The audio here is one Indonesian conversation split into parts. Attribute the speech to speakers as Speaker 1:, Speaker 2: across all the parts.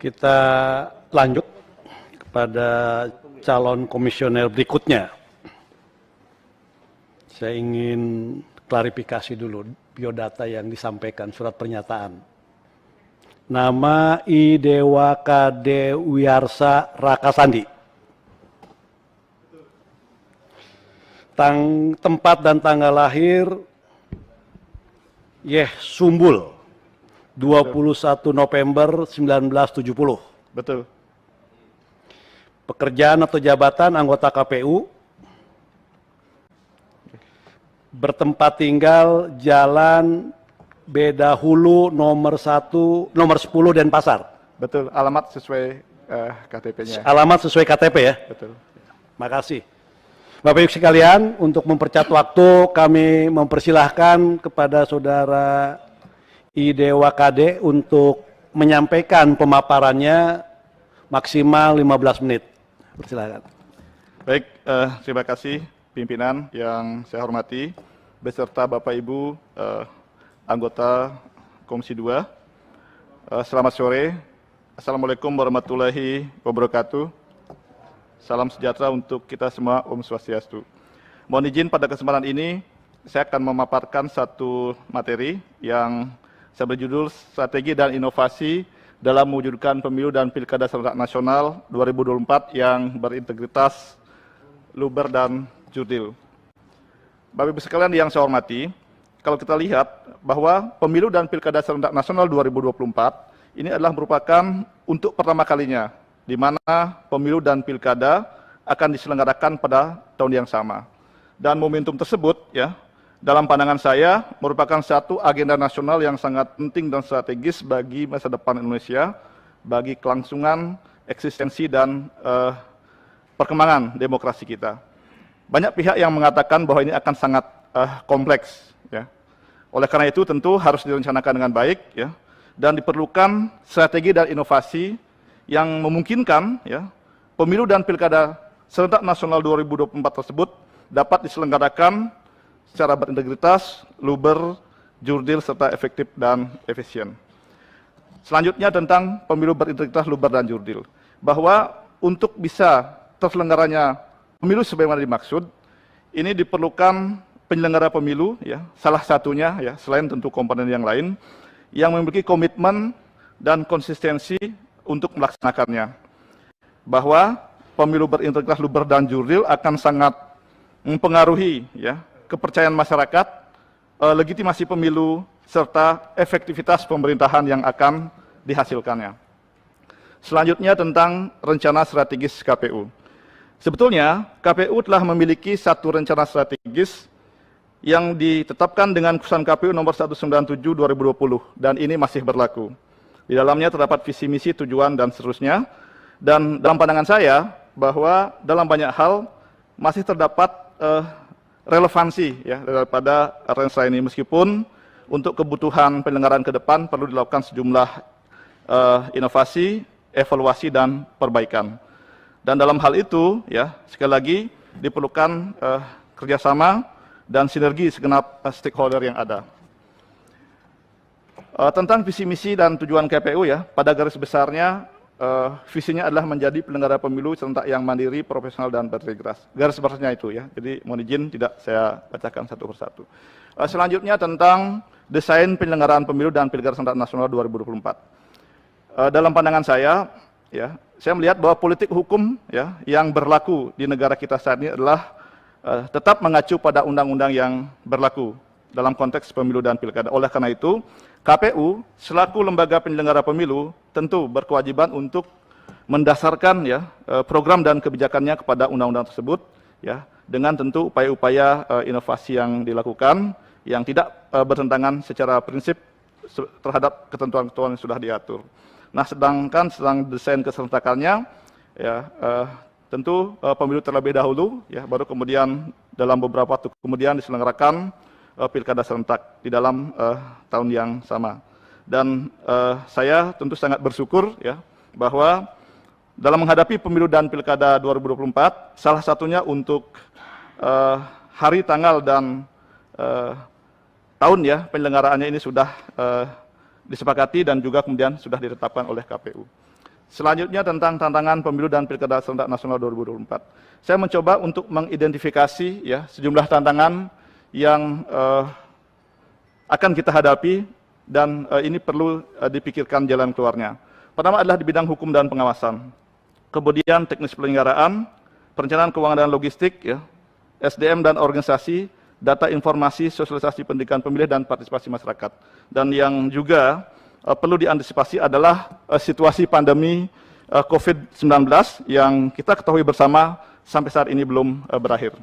Speaker 1: Kita lanjut kepada calon komisioner berikutnya. Saya ingin klarifikasi dulu biodata yang disampaikan surat pernyataan. Nama I Dewa Kade Wiyarsa Rakasandi. Tempat dan tanggal lahir Yeh Sumbul 21 November 1970.
Speaker 2: Betul.
Speaker 1: Pekerjaan atau jabatan anggota KPU. Bertempat tinggal Jalan Beda Hulu nomor 10 Denpasar.
Speaker 2: Betul, alamat sesuai KTP-nya.
Speaker 1: Alamat sesuai KTP ya?
Speaker 2: Betul.
Speaker 1: Makasih. Bapak Ibu sekalian, untuk mempercepat waktu kami mempersilahkan kepada Saudara I Dewa Kade untuk menyampaikan pemaparannya maksimal 15 menit. Persilakan.
Speaker 2: Baik, terima kasih pimpinan yang saya hormati, beserta Bapak Ibu anggota Komisi 2. Selamat sore. Assalamualaikum warahmatullahi wabarakatuh. Salam sejahtera untuk kita semua, Om Swastiastu. Mohon izin pada kesempatan ini, saya akan memaparkan satu materi yang saya berjudul Strategi dan Inovasi dalam mewujudkan Pemilu dan Pilkada Serentak Nasional 2024 yang berintegritas, luber, dan jurdil. Bapak Ibu sekalian yang saya hormati, kalau kita lihat bahwa Pemilu dan Pilkada Serentak Nasional 2024 ini adalah merupakan untuk pertama kalinya di mana pemilu dan pilkada akan diselenggarakan pada tahun yang sama. Dan momentum tersebut ya, dalam pandangan saya merupakan satu agenda nasional yang sangat penting dan strategis bagi masa depan Indonesia, bagi kelangsungan, eksistensi dan perkembangan demokrasi kita. Banyak pihak yang mengatakan bahwa ini akan sangat kompleks ya. Oleh karena itu tentu harus direncanakan dengan baik ya, dan diperlukan strategi dan inovasi yang memungkinkan ya, pemilu dan pilkada serentak nasional 2024 tersebut dapat diselenggarakan secara berintegritas, luber, jurdil, serta efektif dan efisien. Selanjutnya tentang pemilu berintegritas, luber, dan jurdil. Bahwa untuk bisa terselenggaranya pemilu sebagaimana dimaksud, ini diperlukan penyelenggara pemilu, ya, salah satunya, ya, selain tentu komponen yang lain, yang memiliki komitmen dan konsistensi untuk melaksanakannya. Bahwa pemilu berintegritas, luber, dan jurdil akan sangat mempengaruhi ya, kepercayaan masyarakat, legitimasi pemilu, serta efektivitas pemerintahan yang akan dihasilkannya. Selanjutnya tentang rencana strategis KPU. Sebetulnya KPU telah memiliki satu rencana strategis yang ditetapkan dengan Keputusan KPU nomor 197 2020 dan ini masih berlaku. Di dalamnya terdapat visi misi, tujuan, dan seterusnya. Dan dalam pandangan saya bahwa dalam banyak hal masih terdapat relevansi ya daripada rencana ini, meskipun untuk kebutuhan penyelenggaraan ke depan perlu dilakukan sejumlah inovasi, evaluasi, dan perbaikan. Dan dalam hal itu ya sekali lagi diperlukan kerjasama dan sinergi segenap stakeholder yang ada. Tentang visi misi dan tujuan KPU ya, pada garis besarnya visinya adalah menjadi penyelenggara pemilu serentak yang mandiri, profesional, dan berintegritas. Garis besarnya itu ya, jadi mohon izin tidak saya bacakan satu persatu. Selanjutnya tentang desain penyelenggaraan pemilu dan pilkada serentak nasional 2024. Dalam pandangan saya, ya, saya melihat bahwa politik hukum ya yang berlaku di negara kita saat ini adalah tetap mengacu pada undang-undang yang berlaku dalam konteks pemilu dan pilkada. Oleh karena itu, KPU selaku lembaga penyelenggara pemilu tentu berkewajiban untuk mendasarkan ya program dan kebijakannya kepada undang-undang tersebut ya, dengan tentu upaya-upaya inovasi yang dilakukan yang tidak bertentangan secara prinsip terhadap ketentuan-ketentuan yang sudah diatur. Nah, sedangkan desain keserentakannya ya tentu pemilu terlebih dahulu ya, baru kemudian dalam beberapa waktu kemudian diselenggarakan pilkada serentak di dalam tahun yang sama. Dan saya tentu sangat bersyukur ya bahwa dalam menghadapi pemilu dan pilkada 2024, salah satunya untuk hari, tanggal, dan tahun ya penyelenggaraannya ini sudah disepakati dan juga kemudian sudah ditetapkan oleh KPU. Selanjutnya tentang tantangan pemilu dan pilkada serentak nasional 2024. Saya mencoba untuk mengidentifikasi ya sejumlah tantangan yang akan kita hadapi dan ini perlu dipikirkan jalan keluarnya. Pertama adalah di bidang hukum dan pengawasan. Kemudian teknis penyelenggaraan, perencanaan keuangan dan logistik, ya, SDM dan organisasi, data informasi, sosialisasi pendidikan pemilih dan partisipasi masyarakat. Dan yang juga perlu diantisipasi adalah situasi pandemi COVID-19 yang kita ketahui bersama sampai saat ini belum berakhir.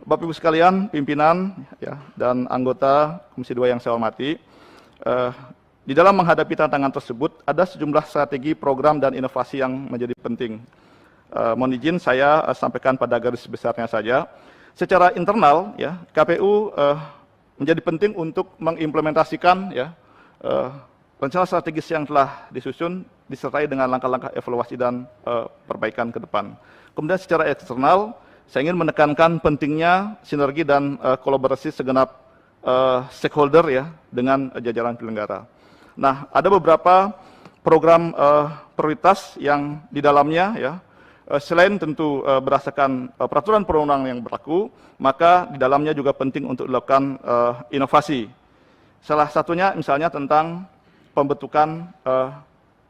Speaker 2: Bapak Ibu sekalian, pimpinan ya, dan anggota Komisi 2 yang saya hormati, di dalam menghadapi tantangan tersebut ada sejumlah strategi, program, dan inovasi yang menjadi penting. Mohon izin saya sampaikan pada garis besarnya saja. Secara internal, ya, KPU menjadi penting untuk mengimplementasikan ya, rencana strategis yang telah disusun disertai dengan langkah-langkah evaluasi dan perbaikan ke depan. Kemudian secara eksternal, saya ingin menekankan pentingnya sinergi dan kolaborasi segenap stakeholder ya dengan jajaran penyelenggara. Nah, ada beberapa program prioritas yang di dalamnya ya, selain tentu berdasarkan peraturan perundang-undangan yang berlaku, maka di dalamnya juga penting untuk dilakukan inovasi. Salah satunya misalnya tentang pembentukan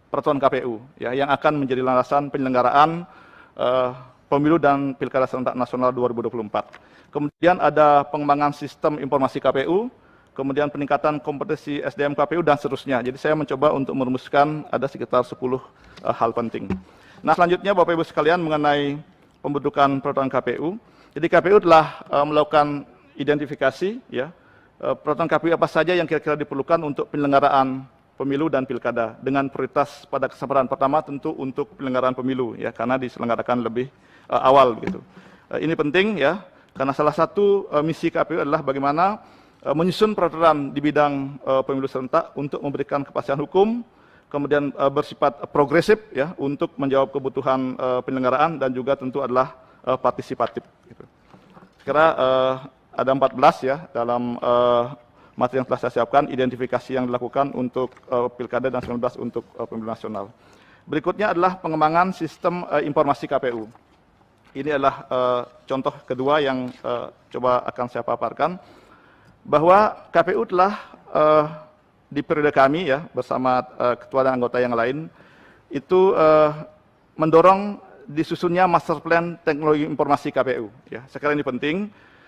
Speaker 2: peraturan KPU ya, yang akan menjadi landasan penyelenggaraan pemilu dan pilkada serentak nasional 2024. Kemudian ada pengembangan sistem informasi KPU, kemudian peningkatan kompetensi SDM KPU dan seterusnya. Jadi saya mencoba untuk merumuskan ada sekitar 10 hal penting. Nah, selanjutnya Bapak Ibu sekalian mengenai pembentukan peraturan KPU. Jadi KPU telah melakukan identifikasi ya, peraturan KPU apa saja yang kira-kira diperlukan untuk penyelenggaraan pemilu dan pilkada dengan prioritas pada kesempatan pertama tentu untuk penyelenggaraan pemilu ya, karena diselenggarakan lebih awal begitu. Ini penting ya, karena salah satu misi KPU adalah bagaimana menyusun peraturan di bidang pemilu serentak untuk memberikan kepastian hukum, kemudian bersifat progresif ya untuk menjawab kebutuhan penyelenggaraan dan juga tentu adalah partisipatif. Gitu. Sekira ada 14 ya dalam materi yang telah saya siapkan, identifikasi yang dilakukan untuk pilkada dan 19 untuk pemilu nasional. Berikutnya adalah pengembangan sistem informasi KPU. Ini adalah contoh kedua yang coba akan saya paparkan, bahwa KPU telah di periode kami ya bersama ketua dan anggota yang lain itu mendorong disusunnya master plan teknologi informasi KPU. Ya, sekarang ini penting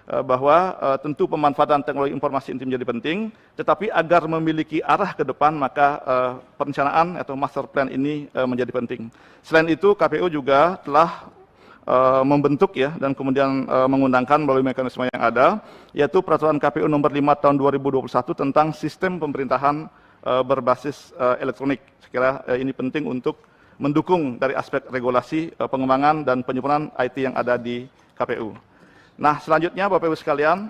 Speaker 2: bahwa tentu pemanfaatan teknologi informasi ini menjadi penting, tetapi agar memiliki arah ke depan maka perencanaan atau master plan ini menjadi penting. Selain itu KPU juga telah membentuk ya dan kemudian mengundangkan melalui mekanisme yang ada, yaitu Peraturan KPU nomor 5 tahun 2021 tentang sistem pemerintahan berbasis elektronik. Sekira ini penting untuk mendukung dari aspek regulasi, pengembangan dan penyempurnaan IT yang ada di KPU. Nah, selanjutnya Bapak Ibu sekalian,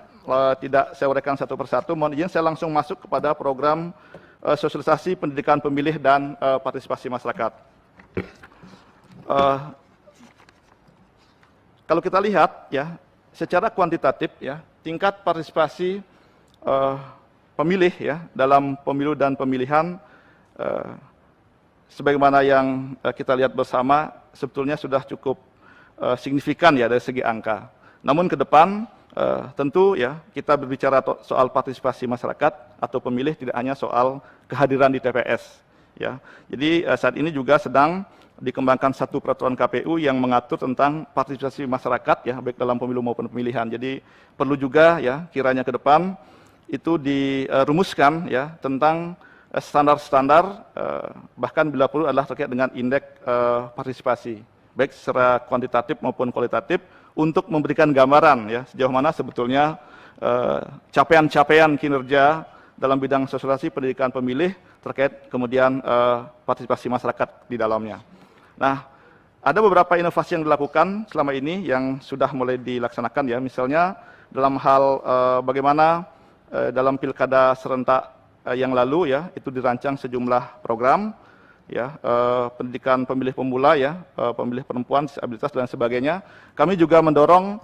Speaker 2: tidak saya uraikan satu persatu, mohon izin saya langsung masuk kepada program sosialisasi pendidikan pemilih dan partisipasi masyarakat. Kalau kita lihat ya, secara kuantitatif ya, tingkat partisipasi pemilih ya dalam pemilu dan pemilihan sebagaimana yang kita lihat bersama sebetulnya sudah cukup signifikan ya dari segi angka. Namun ke depan tentu ya kita berbicara soal partisipasi masyarakat atau pemilih tidak hanya soal kehadiran di TPS ya. Jadi saat ini juga sedang dikembangkan satu peraturan KPU yang mengatur tentang partisipasi masyarakat ya baik dalam pemilu maupun pemilihan. Jadi perlu juga ya kiranya ke depan itu dirumuskan ya tentang standar-standar bahkan bila perlu adalah terkait dengan indeks partisipasi baik secara kuantitatif maupun kualitatif untuk memberikan gambaran ya sejauh mana sebetulnya capaian-capaian kinerja dalam bidang sosialisasi pendidikan pemilih terkait kemudian partisipasi masyarakat di dalamnya. Nah, ada beberapa inovasi yang dilakukan selama ini yang sudah mulai dilaksanakan ya, misalnya dalam hal bagaimana dalam pilkada serentak yang lalu ya itu dirancang sejumlah program ya, pendidikan pemilih pemula ya, pemilih perempuan, disabilitas dan sebagainya. Kami juga mendorong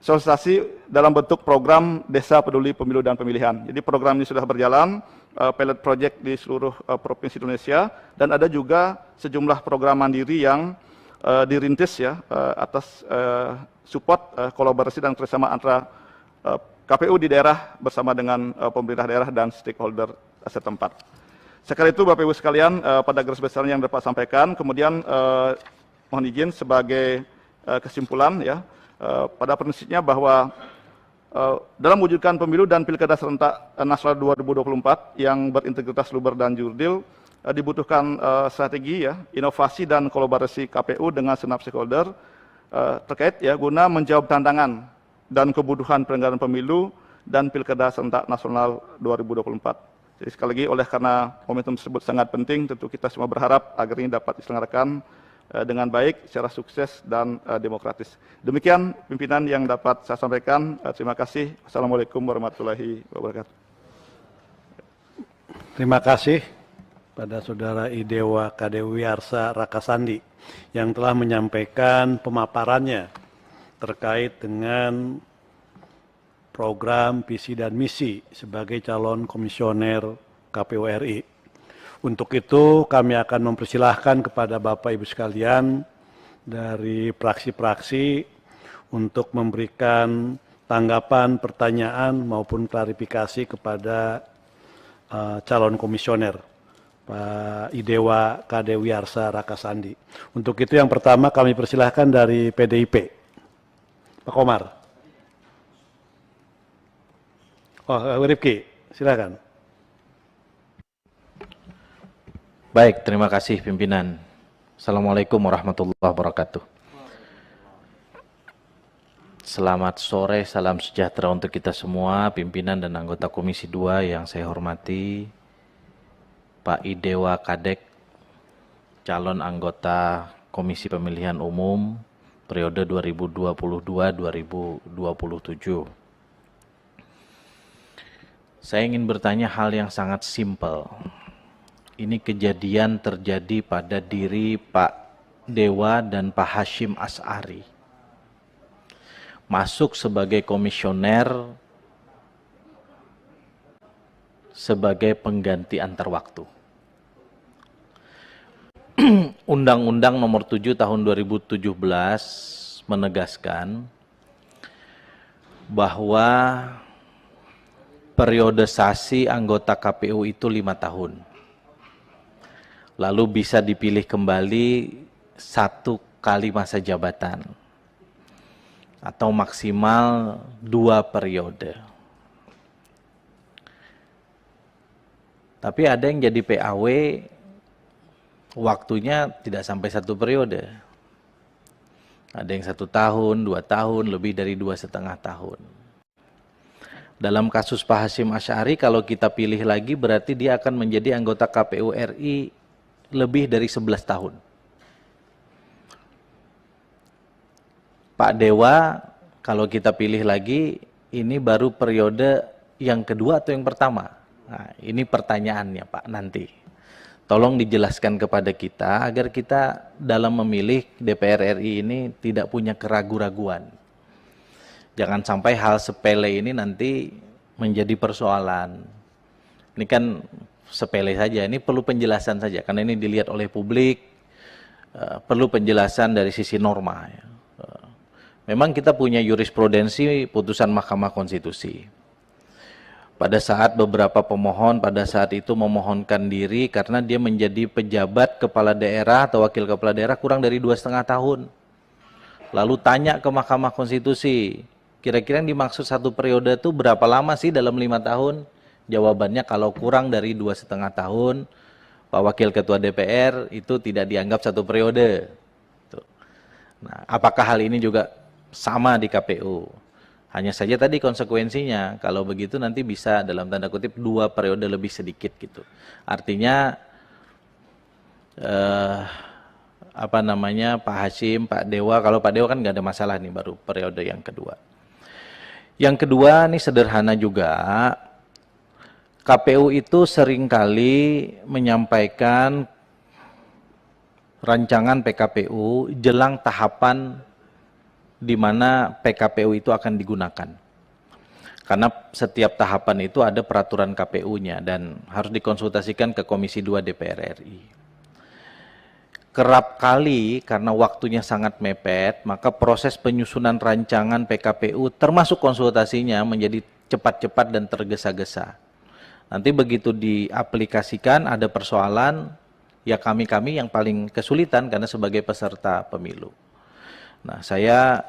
Speaker 2: sosialisasi dalam bentuk program Desa Peduli Pemilu dan Pemilihan. Jadi program ini sudah berjalan pilot project di seluruh provinsi Indonesia, dan ada juga sejumlah program mandiri yang dirintis ya atas support kolaborasi dan kerjasama antara KPU di daerah bersama dengan pemerintah daerah dan stakeholder setempat. Sekali itu Bapak Ibu sekalian, pada garis besarnya yang dapat sampaikan, kemudian mohon izin sebagai kesimpulan ya, pada prinsipnya bahwa dalam mewujudkan pemilu dan pilkada serentak nasional 2024 yang berintegritas, luber dan jurdil, dibutuhkan strategi ya, inovasi dan kolaborasi KPU dengan segenap stakeholder terkait ya guna menjawab tantangan dan kebutuhan penyelenggaraan pemilu dan pilkada serentak nasional 2024. Jadi sekali lagi, oleh karena momentum tersebut sangat penting, tentu kita semua berharap agar ini dapat diselenggarakan dengan baik, secara sukses dan demokratis. Demikian pimpinan yang dapat saya sampaikan. Terima kasih. Wassalamualaikum warahmatullahi wabarakatuh.
Speaker 1: Terima kasih pada Saudara Idewa Kadewiyarsa Rakasandi yang telah menyampaikan pemaparannya terkait dengan program, visi, dan misi sebagai calon komisioner KPU RI. Untuk itu kami akan mempersilahkan kepada Bapak Ibu sekalian dari fraksi-fraksi untuk memberikan tanggapan, pertanyaan maupun klarifikasi kepada calon komisioner Pak Idewa Kadewiyarsa Rakasandi. Untuk itu yang pertama kami persilahkan dari PDIP, Pak Komar. Oh, Rifki, silakan.
Speaker 3: Baik, terima kasih pimpinan. Assalamualaikum warahmatullahi wabarakatuh. Selamat sore, salam sejahtera untuk kita semua, pimpinan dan anggota Komisi 2 yang saya hormati, Pak Idewa Kadek, calon anggota Komisi Pemilihan Umum periode 2022-2027. Saya ingin bertanya hal yang sangat simpel. Ini kejadian terjadi pada diri Pak Dewa dan Pak Hashim Asy'ari. Masuk sebagai komisioner sebagai pengganti antar waktu. Undang-Undang Nomor 7 Tahun 2017 menegaskan bahwa periodisasi anggota KPU itu 5 tahun. Lalu bisa dipilih kembali 1 kali masa jabatan. Atau maksimal 2 periode. Tapi ada yang jadi PAW, waktunya tidak sampai 1 periode. Ada yang 1 tahun, 2 tahun, lebih dari 2,5 tahun. Dalam kasus Pak Hashim Asy'ari, kalau kita pilih lagi berarti dia akan menjadi anggota KPU RI lebih dari 11 tahun. Pak Dewa, kalau kita pilih lagi, ini baru periode yang kedua atau yang pertama? Nah, ini pertanyaannya Pak nanti. Tolong dijelaskan kepada kita agar kita dalam memilih DPR RI ini tidak punya keraguan-raguan. Jangan sampai hal sepele ini nanti menjadi persoalan. Ini kan sepele saja, ini perlu penjelasan saja, karena ini dilihat oleh publik, perlu penjelasan dari sisi norma. Memang kita punya jurisprudensi putusan Mahkamah Konstitusi. Pada saat beberapa pemohon pada saat itu memohonkan diri karena dia menjadi pejabat kepala daerah atau wakil kepala daerah kurang dari 2,5 tahun. Lalu tanya ke Mahkamah Konstitusi, kira-kira yang dimaksud 1 periode itu berapa lama sih dalam 5 tahun? Jawabannya kalau kurang dari 2,5 tahun, Pak Wakil Ketua DPR itu tidak dianggap 1 periode. Nah, apakah hal ini juga sama di KPU? Hanya saja tadi konsekuensinya, kalau begitu nanti bisa dalam tanda kutip 2 periode lebih sedikit gitu. Artinya Pak Hashim, Pak Dewa, kalau Pak Dewa kan nggak ada masalah nih, baru periode yang kedua. Yang kedua ini sederhana juga, KPU itu seringkali menyampaikan rancangan PKPU jelang tahapan di mana PKPU itu akan digunakan. Karena setiap tahapan itu ada peraturan KPU-nya dan harus dikonsultasikan ke Komisi 2 DPR RI. Kerap kali karena waktunya sangat mepet, maka proses penyusunan rancangan PKPU termasuk konsultasinya menjadi cepat-cepat dan tergesa-gesa. Nanti begitu diaplikasikan ada persoalan, ya kami-kami yang paling kesulitan karena sebagai peserta pemilu. Nah, saya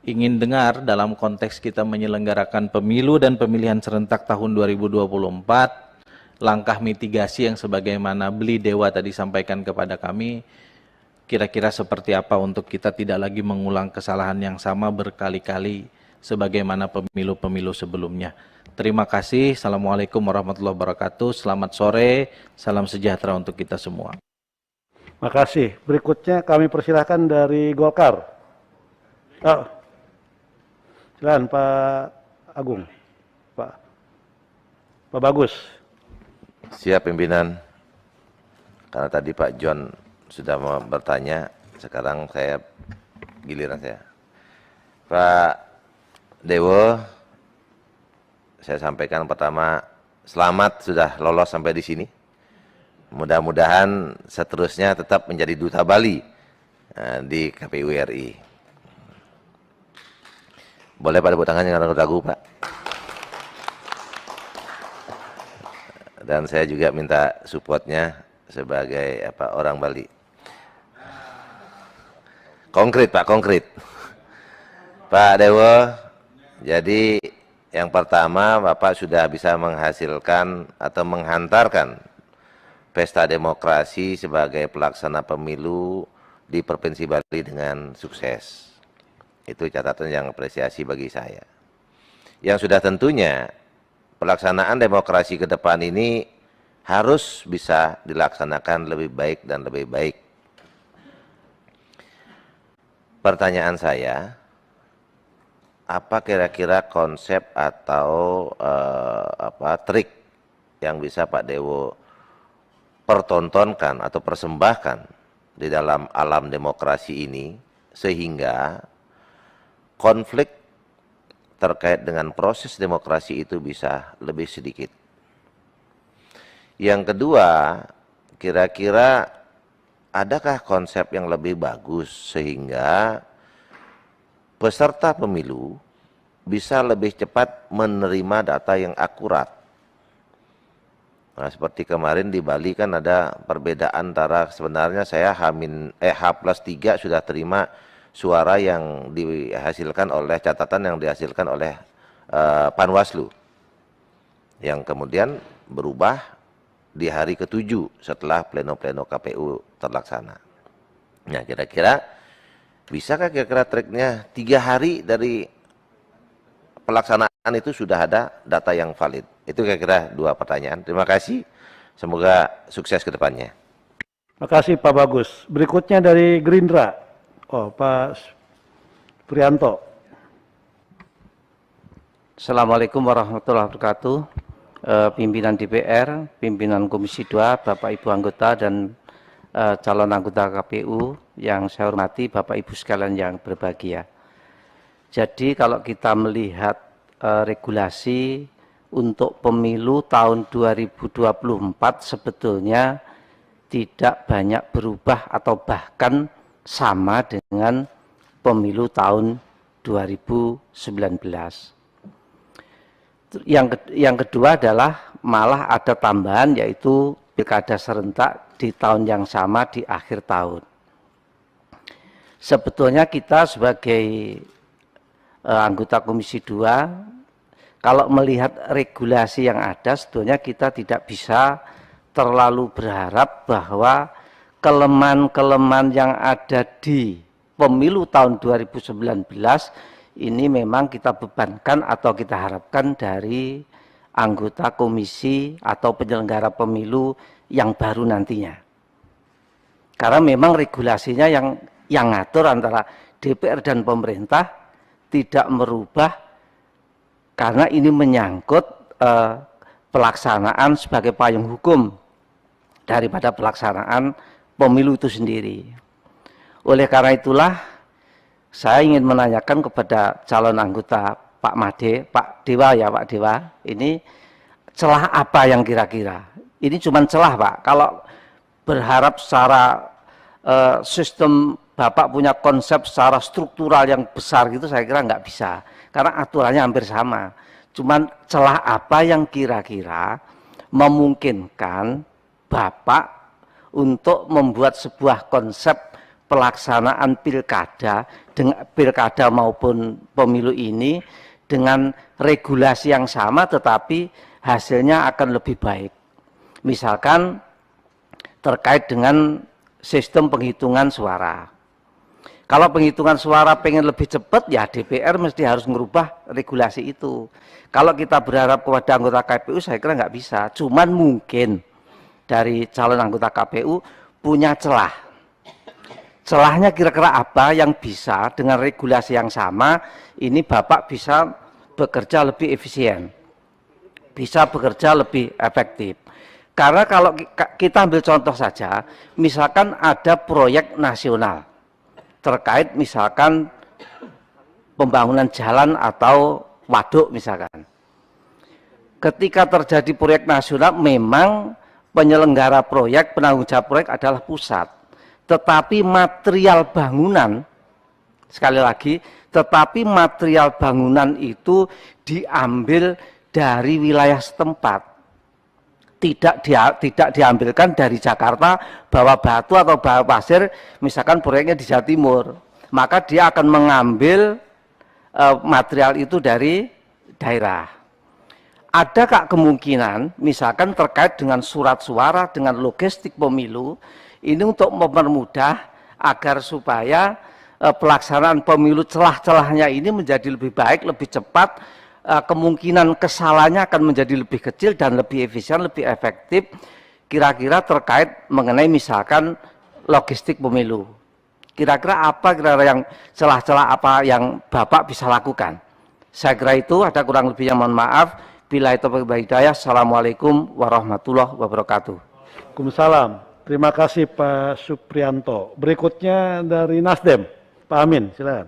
Speaker 3: ingin dengar dalam konteks kita menyelenggarakan pemilu dan pemilihan serentak tahun 2024, langkah mitigasi yang sebagaimana Beli Dewa tadi sampaikan kepada kami, kira-kira seperti apa untuk kita tidak lagi mengulang kesalahan yang sama berkali-kali sebagaimana pemilu-pemilu sebelumnya. Terima kasih. Assalamualaikum warahmatullahi wabarakatuh. Selamat sore, salam sejahtera untuk kita semua.
Speaker 1: Terima kasih. Berikutnya kami persilahkan dari Golkar. Oh. Silakan Pak Agung. Pak Bagus.
Speaker 4: Siap pimpinan. Karena tadi Pak John sudah mau bertanya, sekarang saya giliran saya. Pak Dewo, saya sampaikan pertama, selamat sudah lolos sampai di sini. Mudah-mudahan seterusnya tetap menjadi duta Bali di KPU RI. Boleh pada tepuk tangan yang ragu-ragu, Pak. Dan saya juga minta supportnya sebagai orang Bali. Konkret, Pak, konkret. Pak Dewo, jadi yang pertama Bapak sudah bisa menghasilkan atau menghantarkan pesta demokrasi sebagai pelaksana pemilu di Provinsi Bali dengan sukses. Itu catatan yang apresiasi bagi saya. Yang sudah tentunya pelaksanaan demokrasi ke depan ini harus bisa dilaksanakan lebih baik dan lebih baik. Pertanyaan saya, apa kira-kira konsep atau trik yang bisa Pak Dewo pertontonkan atau persembahkan di dalam alam demokrasi ini sehingga konflik terkait dengan proses demokrasi itu bisa lebih sedikit. Yang kedua, kira-kira adakah konsep yang lebih bagus sehingga peserta pemilu bisa lebih cepat menerima data yang akurat. Nah, seperti kemarin di Bali kan ada perbedaan antara sebenarnya saya H+3 sudah terima suara yang dihasilkan oleh catatan yang dihasilkan oleh Panwaslu yang kemudian berubah di hari ke-7 setelah pleno-pleno KPU terlaksana. Nah, kira-kira bisakah kira-kira triknya 3 hari dari pelaksanaan itu sudah ada data yang valid? Itu kira-kira 2 pertanyaan. Terima kasih. Semoga sukses ke depannya.
Speaker 1: Terima kasih Pak Bagus. Berikutnya dari Gerindra. Oh, Pak Prianto.
Speaker 5: Assalamualaikum warahmatullahi wabarakatuh. Pimpinan DPR, pimpinan Komisi 2, Bapak Ibu anggota dan calon anggota KPU yang saya hormati, Bapak Ibu sekalian yang berbahagia. Jadi kalau kita melihat regulasi untuk pemilu tahun 2024 sebetulnya tidak banyak berubah atau bahkan sama dengan pemilu tahun 2019. Yang kedua adalah malah ada tambahan yaitu pilkada serentak di tahun yang sama di akhir tahun. Sebetulnya kita sebagai anggota Komisi 2 kalau melihat regulasi yang ada sebetulnya kita tidak bisa terlalu berharap bahwa kelemahan-kelemahan yang ada di pemilu tahun 2019 ini memang kita bebankan atau kita harapkan dari anggota komisi atau penyelenggara pemilu yang baru nantinya. Karena memang regulasinya yang ngatur antara DPR dan pemerintah tidak merubah karena ini menyangkut pelaksanaan sebagai payung hukum daripada pelaksanaan pemilu itu sendiri. Oleh karena itulah saya ingin menanyakan kepada calon anggota Pak Made, Pak Dewa ya Pak Dewa, ini celah apa yang kira-kira? Ini cuma celah Pak. Kalau berharap secara sistem Bapak punya konsep secara struktural yang besar gitu, saya kira nggak bisa. Karena aturannya hampir sama. Cuman celah apa yang kira-kira memungkinkan Bapak untuk membuat sebuah konsep pelaksanaan pilkada maupun pemilu ini dengan regulasi yang sama tetapi hasilnya akan lebih baik. Misalkan terkait dengan sistem penghitungan suara. Kalau penghitungan suara pengen lebih cepat, ya DPR mesti harus merubah regulasi itu. Kalau kita berharap kepada anggota KPU, saya kira nggak bisa. Cuman mungkin dari calon anggota KPU punya celah. Celahnya kira-kira apa yang bisa dengan regulasi yang sama, ini Bapak bisa bekerja lebih efisien, bisa bekerja lebih efektif. Karena kalau kita ambil contoh saja, misalkan ada proyek nasional, terkait misalkan pembangunan jalan atau waduk misalkan. Ketika terjadi proyek nasional, memang penyelenggara proyek, penanggung jawab proyek adalah pusat. Tetapi material bangunan, sekali lagi, tetapi material bangunan itu diambil dari wilayah setempat. Tidak diambilkan dari Jakarta, bawa batu atau bawa pasir, misalkan proyeknya di Jawa Timur. Maka dia akan mengambil material itu dari daerah. Adakah kemungkinan, misalkan terkait dengan surat suara, dengan logistik pemilu, ini untuk mempermudah agar supaya pelaksanaan pemilu celah-celahnya ini menjadi lebih baik, lebih cepat, kemungkinan kesalahannya akan menjadi lebih kecil dan lebih efisien, lebih efektif, kira-kira terkait mengenai misalkan logistik pemilu. Kira-kira apa yang celah-celah apa yang Bapak bisa lakukan? Saya kira itu, ada kurang lebihnya mohon maaf. Bila itu hidayah. Assalamualaikum warahmatullahi wabarakatuh.
Speaker 1: Waalaikumsalam. Terima kasih Pak Suprianto. Berikutnya dari Nasdem, Pak Amin, silakan.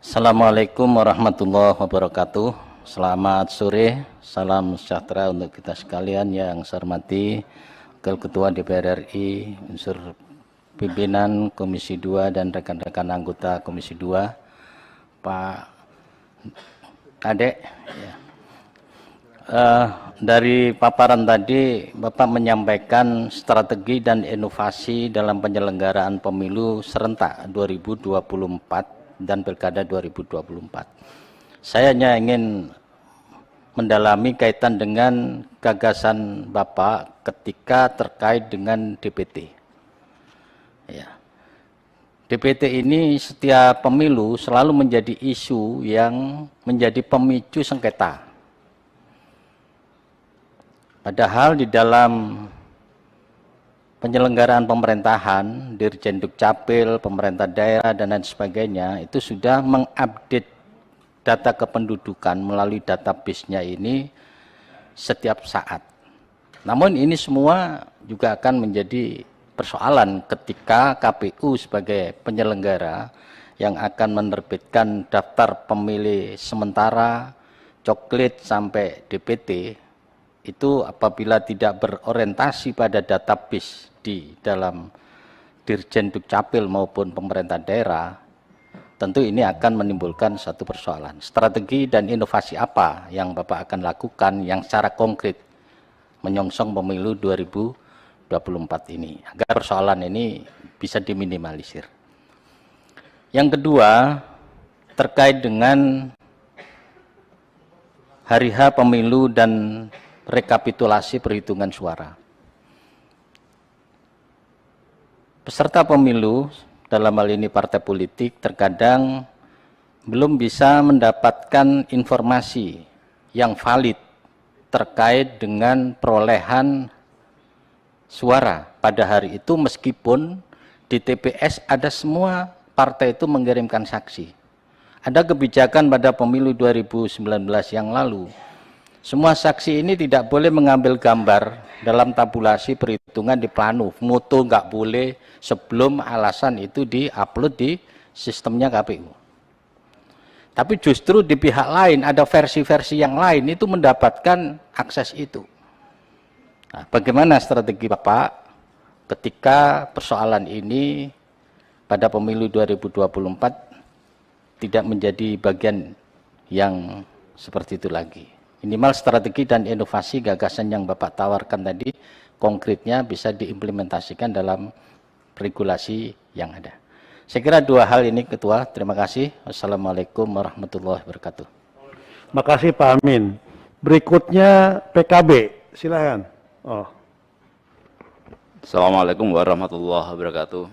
Speaker 6: Assalamualaikum warahmatullahi wabarakatuh. Selamat sore, salam sejahtera untuk kita sekalian yang saya hormati Wakil Ketua DPR RI, unsur pimpinan Komisi 2 dan rekan-rekan anggota Komisi 2, Pak Kadek. Ya. Dari paparan tadi, Bapak menyampaikan strategi dan inovasi dalam penyelenggaraan pemilu serentak 2024 dan Pilkada 2024. Saya hanya ingin mendalami kaitan dengan gagasan Bapak ketika terkait dengan DPT. Ya. DPT ini setiap pemilu selalu menjadi isu yang menjadi pemicu sengketa. Padahal di dalam penyelenggaraan pemerintahan, Dirjen Dukcapil, pemerintah daerah, dan lain sebagainya, itu sudah mengupdate data kependudukan melalui database-nya ini setiap saat. Namun ini semua juga akan menjadi persoalan ketika KPU sebagai penyelenggara yang akan menerbitkan daftar pemilih sementara, coklit sampai DPT, itu apabila tidak berorientasi pada database di dalam Dirjen Dukcapil maupun pemerintah daerah, tentu ini akan menimbulkan satu persoalan. Strategi dan inovasi apa yang Bapak akan lakukan yang secara konkret menyongsong pemilu 2024 ini, agar persoalan ini bisa diminimalisir. Yang kedua, terkait dengan hari H pemilu dan rekapitulasi perhitungan suara. Peserta pemilu, dalam hal ini partai politik, terkadang belum bisa mendapatkan informasi yang valid terkait dengan perolehan suara pada hari itu, meskipun di TPS ada semua partai itu mengirimkan saksi. Ada kebijakan pada pemilu 2019 yang lalu, Semua saksi ini tidak boleh mengambil gambar dalam tabulasi perhitungan di planu. Foto nggak boleh sebelum alasan itu di-upload di sistemnya KPU. Tapi justru di pihak lain ada versi-versi yang lain itu mendapatkan akses itu. Nah, bagaimana strategi Bapak ketika persoalan ini pada pemilu 2024 tidak menjadi bagian yang seperti itu lagi? Minimal strategi dan inovasi gagasan yang Bapak tawarkan tadi konkretnya bisa diimplementasikan dalam regulasi yang ada. Saya kira dua hal ini Ketua. Terima kasih. Wassalamualaikum warahmatullahi wabarakatuh.
Speaker 1: Terima kasih Pak Amin. Berikutnya PKB, silakan. Oh.
Speaker 7: Assalamualaikum warahmatullahi wabarakatuh.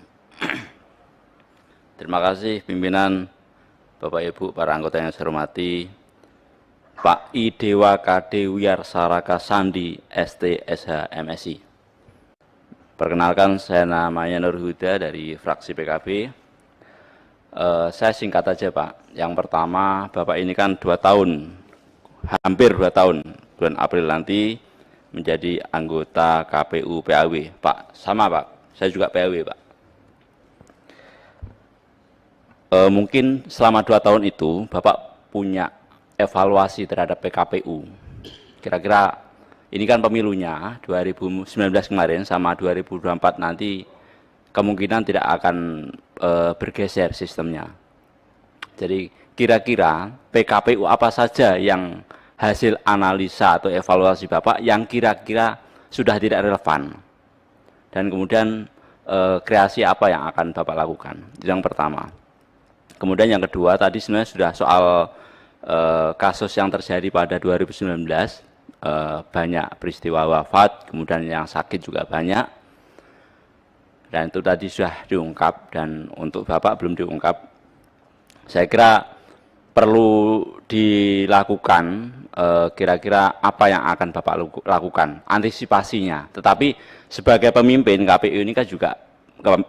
Speaker 7: Terima kasih pimpinan, Bapak Ibu, para anggota yang saya hormati, Pak I Dewa KD Wiyarsaraka Sandi ST SH MSI. Perkenalkan, saya namanya Nur Huda dari fraksi PKB. Saya singkat aja Pak. Yang pertama, Bapak ini kan 2 tahun, hampir 2 tahun, bulan April nanti menjadi anggota KPU PAW. Pak, sama Pak, saya juga PAW Pak. Mungkin selama 2 tahun itu Bapak punya evaluasi terhadap PKPU. Kira-kira ini kan pemilunya 2019 kemarin sama 2024 nanti kemungkinan tidak akan bergeser sistemnya. Jadi kira-kira PKPU apa saja yang hasil analisa atau evaluasi Bapak yang kira-kira sudah tidak relevan, dan kemudian kreasi apa yang akan Bapak lakukan. Yang pertama. Kemudian yang kedua, tadi sebenarnya sudah soal kasus yang terjadi pada 2019, banyak peristiwa wafat, kemudian yang sakit juga banyak, dan itu tadi sudah diungkap, dan untuk Bapak belum diungkap. Saya kira perlu dilakukan kira-kira apa yang akan Bapak lakukan, antisipasinya. Tetapi sebagai pemimpin KPU ini kan juga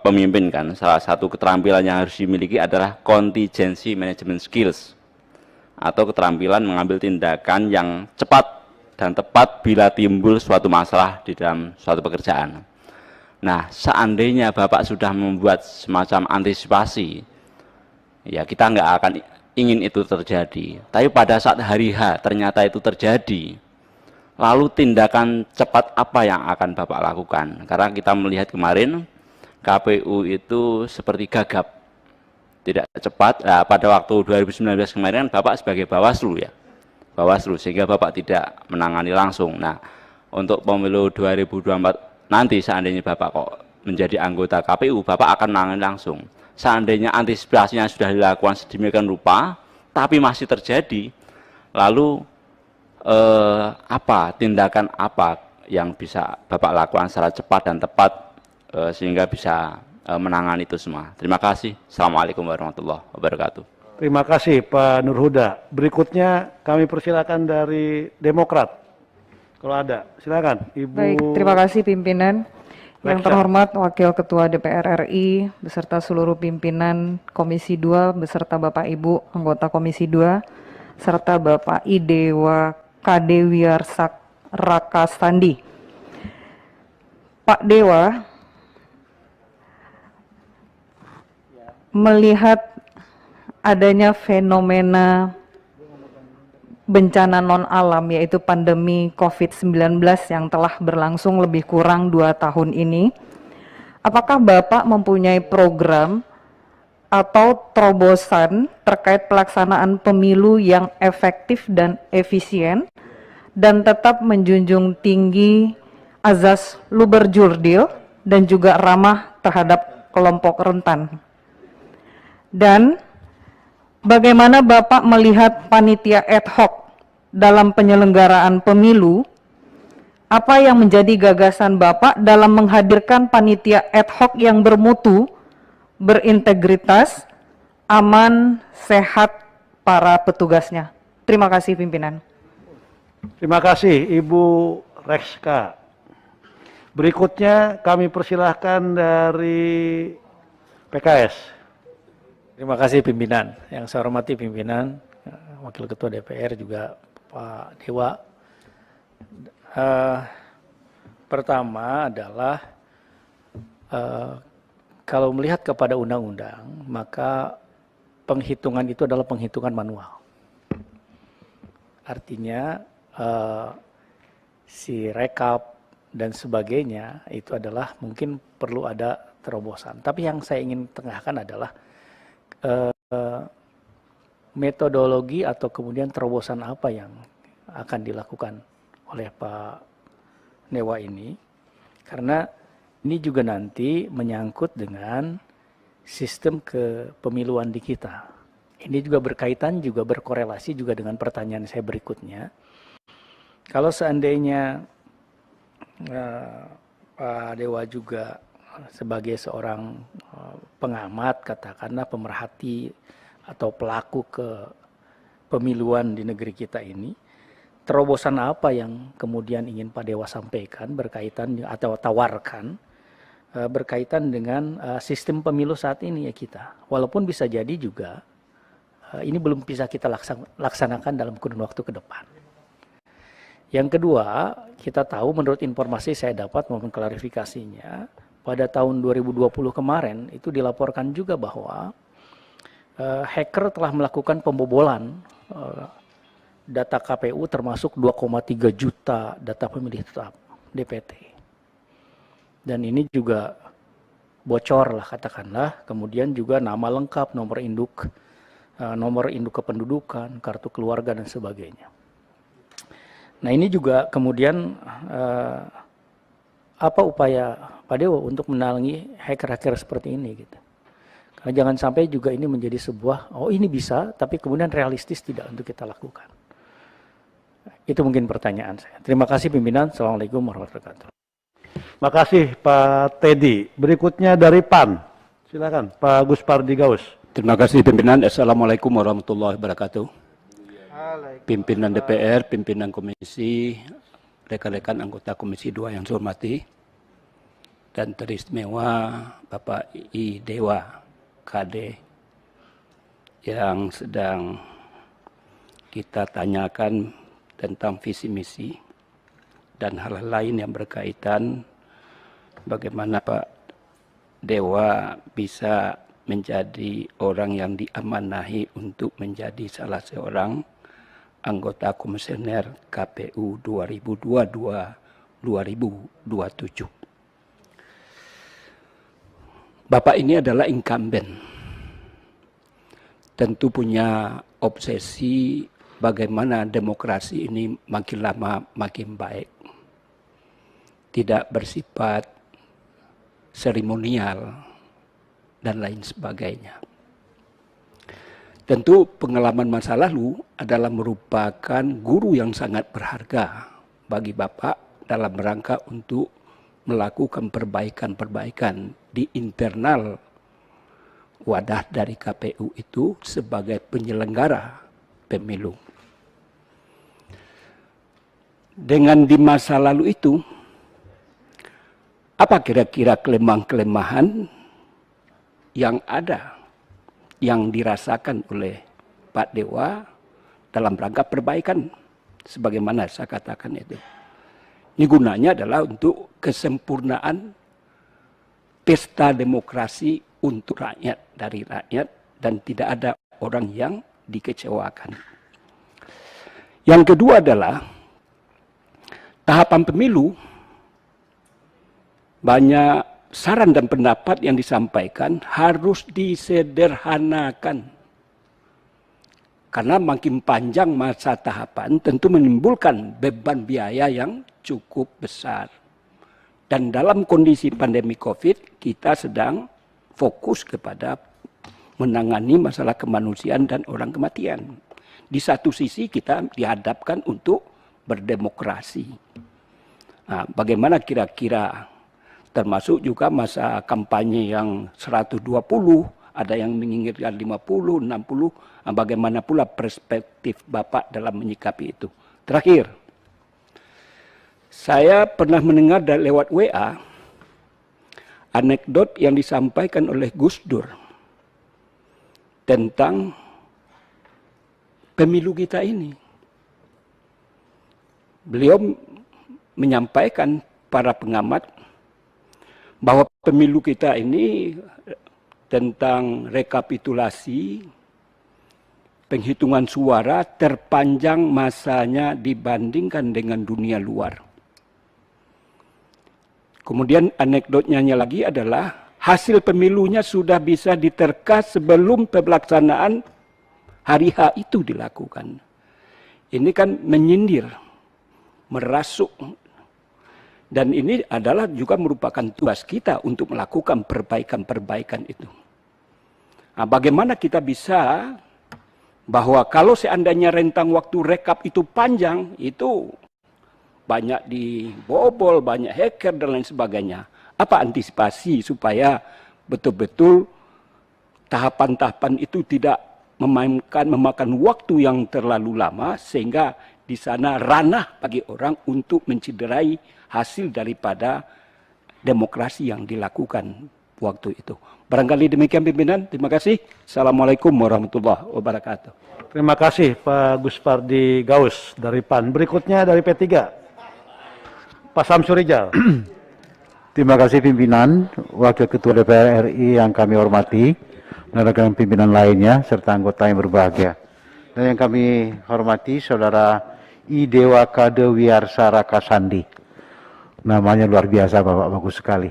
Speaker 7: pemimpin kan, salah satu keterampilan yang harus dimiliki adalah contingency management skills, atau keterampilan mengambil tindakan yang cepat dan tepat bila timbul suatu masalah di dalam suatu pekerjaan. Nah, seandainya Bapak sudah membuat semacam antisipasi, ya kita nggak akan ingin itu terjadi. Tapi pada saat hari H ternyata itu terjadi, lalu tindakan cepat apa yang akan Bapak lakukan? Karena kita melihat kemarin KPU itu seperti gagap, tidak cepat. Nah, pada waktu 2019 kemarin Bapak sebagai Bawaslu ya, Bawaslu, sehingga Bapak tidak menangani langsung. Nah, untuk pemilu 2024 nanti seandainya Bapak kok menjadi anggota KPU, Bapak akan menangani langsung. Seandainya antisipasinya sudah dilakukan sedemikian rupa, tapi masih terjadi, lalu tindakan apa yang bisa Bapak lakukan secara cepat dan tepat sehingga bisa menangani itu semua. Terima kasih. Assalamualaikum warahmatullahi wabarakatuh.
Speaker 1: Terima kasih Pak Nur Huda. Berikutnya kami persilakan dari Demokrat. Kalau ada, silakan Ibu.
Speaker 8: Baik, terima kasih pimpinan. Yang terhormat Wakil Ketua DPR RI beserta seluruh pimpinan Komisi 2 beserta Bapak Ibu anggota Komisi 2 serta Bapak I Dewa KD Wiyarsaraka Sandi. Pak Dewa, melihat adanya fenomena bencana non-alam yaitu pandemi COVID-19 yang telah berlangsung lebih kurang 2 tahun ini, apakah Bapak mempunyai program atau terobosan terkait pelaksanaan pemilu yang efektif dan efisien dan tetap menjunjung tinggi azas luber jurdil dan juga ramah terhadap kelompok rentan? Dan bagaimana Bapak melihat panitia ad hoc dalam penyelenggaraan pemilu? Apa yang menjadi gagasan Bapak dalam menghadirkan panitia ad hoc yang bermutu, berintegritas, aman, sehat para petugasnya? Terima kasih pimpinan.
Speaker 1: Terima kasih Ibu Rexka. Berikutnya kami persilahkan dari PKS.
Speaker 9: Terima kasih pimpinan. Yang saya hormati pimpinan, Wakil Ketua DPR juga Pak Dewa,
Speaker 6: Pertama adalah kalau melihat kepada undang-undang, maka penghitungan itu adalah penghitungan manual. Artinya si rekap dan sebagainya itu adalah mungkin perlu ada terobosan. Tapi yang saya ingin tengahkan adalah metodologi atau kemudian terobosan apa yang akan dilakukan oleh Pak Dewa ini. Karena ini juga nanti menyangkut dengan sistem kepemiluan di kita. Ini juga berkaitan, juga berkorelasi juga dengan pertanyaan saya berikutnya. Kalau seandainya Pak Dewa juga sebagai seorang pengamat, katakanlah pemerhati atau pelaku kepemiluan di negeri kita ini, terobosan apa yang kemudian ingin Pak Dewa sampaikan berkaitan atau tawarkan berkaitan dengan sistem pemilu saat ini ya kita. Walaupun bisa jadi juga ini belum bisa kita laksanakan dalam kurun waktu ke depan. Yang kedua, kita tahu menurut informasi saya dapat maupun klarifikasinya, pada tahun 2020 kemarin itu dilaporkan juga bahwa hacker telah melakukan pembobolan data KPU termasuk 2,3 juta data pemilih tetap DPT. Dan ini juga bocor lah katakanlah, kemudian juga nama lengkap, nomor induk kependudukan, kartu keluarga dan sebagainya. Nah ini juga kemudian apa upaya Pak Dewa untuk menalangi hacker-hacker seperti ini gitu. Karena jangan sampai juga ini menjadi sebuah, oh ini bisa, tapi kemudian realistis tidak untuk kita lakukan. Itu mungkin pertanyaan saya. Terima kasih pimpinan. Assalamualaikum warahmatullahi wabarakatuh.
Speaker 1: Terima kasih Pak Teddy. Berikutnya dari PAN. Silakan Pak Gus Pardi Gaus.
Speaker 9: Terima kasih pimpinan. Assalamualaikum warahmatullahi wabarakatuh. Pimpinan DPR, pimpinan komisi, rekan-rekan anggota komisi 2 yang saya hormati, dan teristimewa Bapak I Dewa KD yang sedang kita tanyakan tentang visi misi dan hal-hal lain yang berkaitan bagaimana Pak Dewa bisa menjadi orang yang diamanahi untuk menjadi salah seorang anggota komisioner KPU 2022-2027. Bapak ini adalah incumbent. Tentu punya obsesi bagaimana demokrasi ini makin lama makin baik. Tidak bersifat seremonial dan lain sebagainya. Tentu pengalaman masa lalu adalah merupakan guru yang sangat berharga bagi Bapak dalam rangka untuk melakukan perbaikan-perbaikan di internal wadah dari KPU itu sebagai penyelenggara pemilu. Dengan di masa lalu itu, apa kira-kira kelemahan-kelemahan yang ada, yang dirasakan oleh Pak Dewa dalam rangka perbaikan, sebagaimana saya katakan itu. Ini gunanya adalah untuk kesempurnaan pesta demokrasi untuk rakyat, dari rakyat, dan tidak ada orang yang dikecewakan. Yang kedua adalah tahapan pemilu, banyak saran dan pendapat yang disampaikan harus disederhanakan. Karena makin panjang masa tahapan tentu menimbulkan beban biaya yang cukup besar. Dan dalam kondisi pandemi COVID, kita sedang fokus kepada menangani masalah kemanusiaan dan orang kematian. Di satu sisi kita dihadapkan untuk berdemokrasi. Nah, bagaimana kira-kira, termasuk juga masa kampanye yang 120, ada yang menginginkan 50, 60, bagaimana pula perspektif Bapak dalam menyikapi itu. Terakhir, saya pernah mendengar lewat WA, anekdot yang disampaikan oleh Gus Dur tentang pemilu kita ini. Beliau menyampaikan para pengamat bahwa pemilu kita ini tentang rekapitulasi penghitungan suara terpanjang masanya dibandingkan dengan dunia luar. Kemudian anekdotnya lagi adalah hasil pemilunya sudah bisa diterka sebelum pelaksanaan hari H itu dilakukan. Ini kan menyindir, merasuk, dan ini adalah juga merupakan tugas kita untuk melakukan perbaikan-perbaikan itu. Nah, bagaimana kita bisa bahwa kalau seandainya rentang waktu rekap itu panjang, itu banyak dibobol, banyak hacker dan lain sebagainya. Apa antisipasi supaya betul-betul tahapan-tahapan itu tidak memakan waktu yang terlalu lama sehingga di sana ranah bagi orang untuk mencederai hasil daripada demokrasi yang dilakukan waktu itu. Barangkali demikian pimpinan. Terima kasih. Assalamualaikum warahmatullahi wabarakatuh.
Speaker 1: Terima kasih Pak Guspardi Gaus dari PAN. Berikutnya dari P3, Pak Samsur Rijal.
Speaker 10: Terima kasih pimpinan, Wakil Ketua DPR RI yang kami hormati, dan rekan pimpinan lainnya, serta anggota yang berbahagia. Dan yang kami hormati, Saudara Idewa Kade Wiyarsa Rakasandi. Namanya luar biasa Bapak, bagus sekali.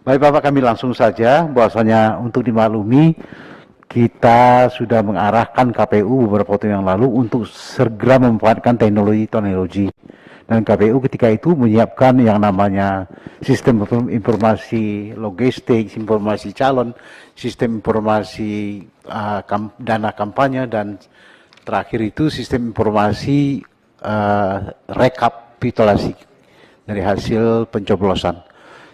Speaker 10: Baik Bapak, kami langsung saja, bahwasanya untuk dimaklumi, kita sudah mengarahkan KPU beberapa waktu yang lalu untuk segera memanfaatkan teknologi. Dan KPU ketika itu menyiapkan yang namanya sistem informasi logistik, informasi calon, sistem informasi dana kampanye, dan terakhir itu sistem informasi rekapitulasi dari hasil pencoblosan.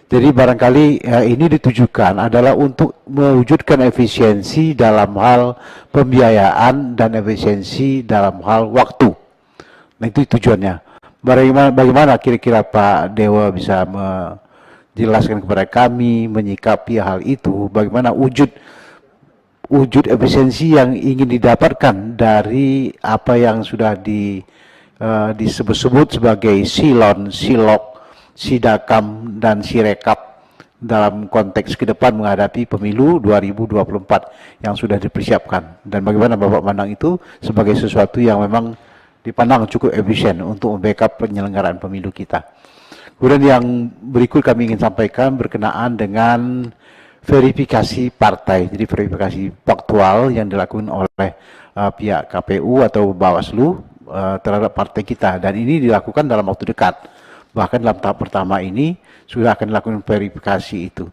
Speaker 10: Jadi barangkali ini ditujukan adalah untuk mewujudkan efisiensi dalam hal pembiayaan dan efisiensi dalam hal waktu. Nah itu tujuannya. Bagaimana kira-kira Pak Dewa bisa menjelaskan kepada kami, menyikapi hal itu, bagaimana wujud efisiensi yang ingin didapatkan dari apa yang sudah disebut-sebut sebagai silon, silok, sidakam, dan sirekap dalam konteks ke depan menghadapi pemilu 2024 yang sudah dipersiapkan. Dan bagaimana Bapak pandang itu sebagai sesuatu yang memang dipandang cukup efisien untuk membackup penyelenggaraan pemilu kita. Kemudian yang berikut kami ingin sampaikan berkenaan dengan verifikasi partai. Jadi verifikasi faktual yang dilakukan oleh pihak KPU atau Bawaslu terhadap partai kita. Dan ini dilakukan dalam waktu dekat. Bahkan dalam tahap pertama ini sudah akan dilakukan verifikasi itu.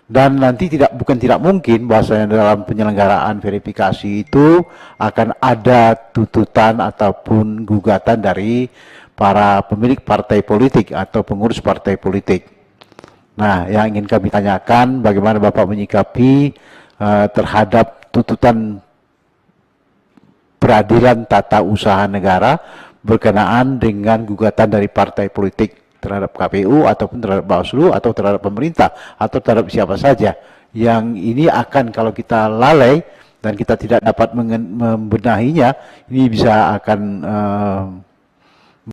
Speaker 10: Dan nanti bukan tidak mungkin bahwasanya dalam penyelenggaraan verifikasi itu akan ada tuntutan ataupun gugatan dari para pemilik partai politik atau pengurus partai politik. Nah, yang ingin kami tanyakan bagaimana Bapak menyikapi terhadap tuntutan peradilan tata usaha negara berkenaan dengan gugatan dari partai politik terhadap KPU ataupun terhadap Bawaslu atau terhadap pemerintah atau terhadap siapa saja yang ini akan kalau kita lalai dan kita tidak dapat membenahinya, ini bisa akan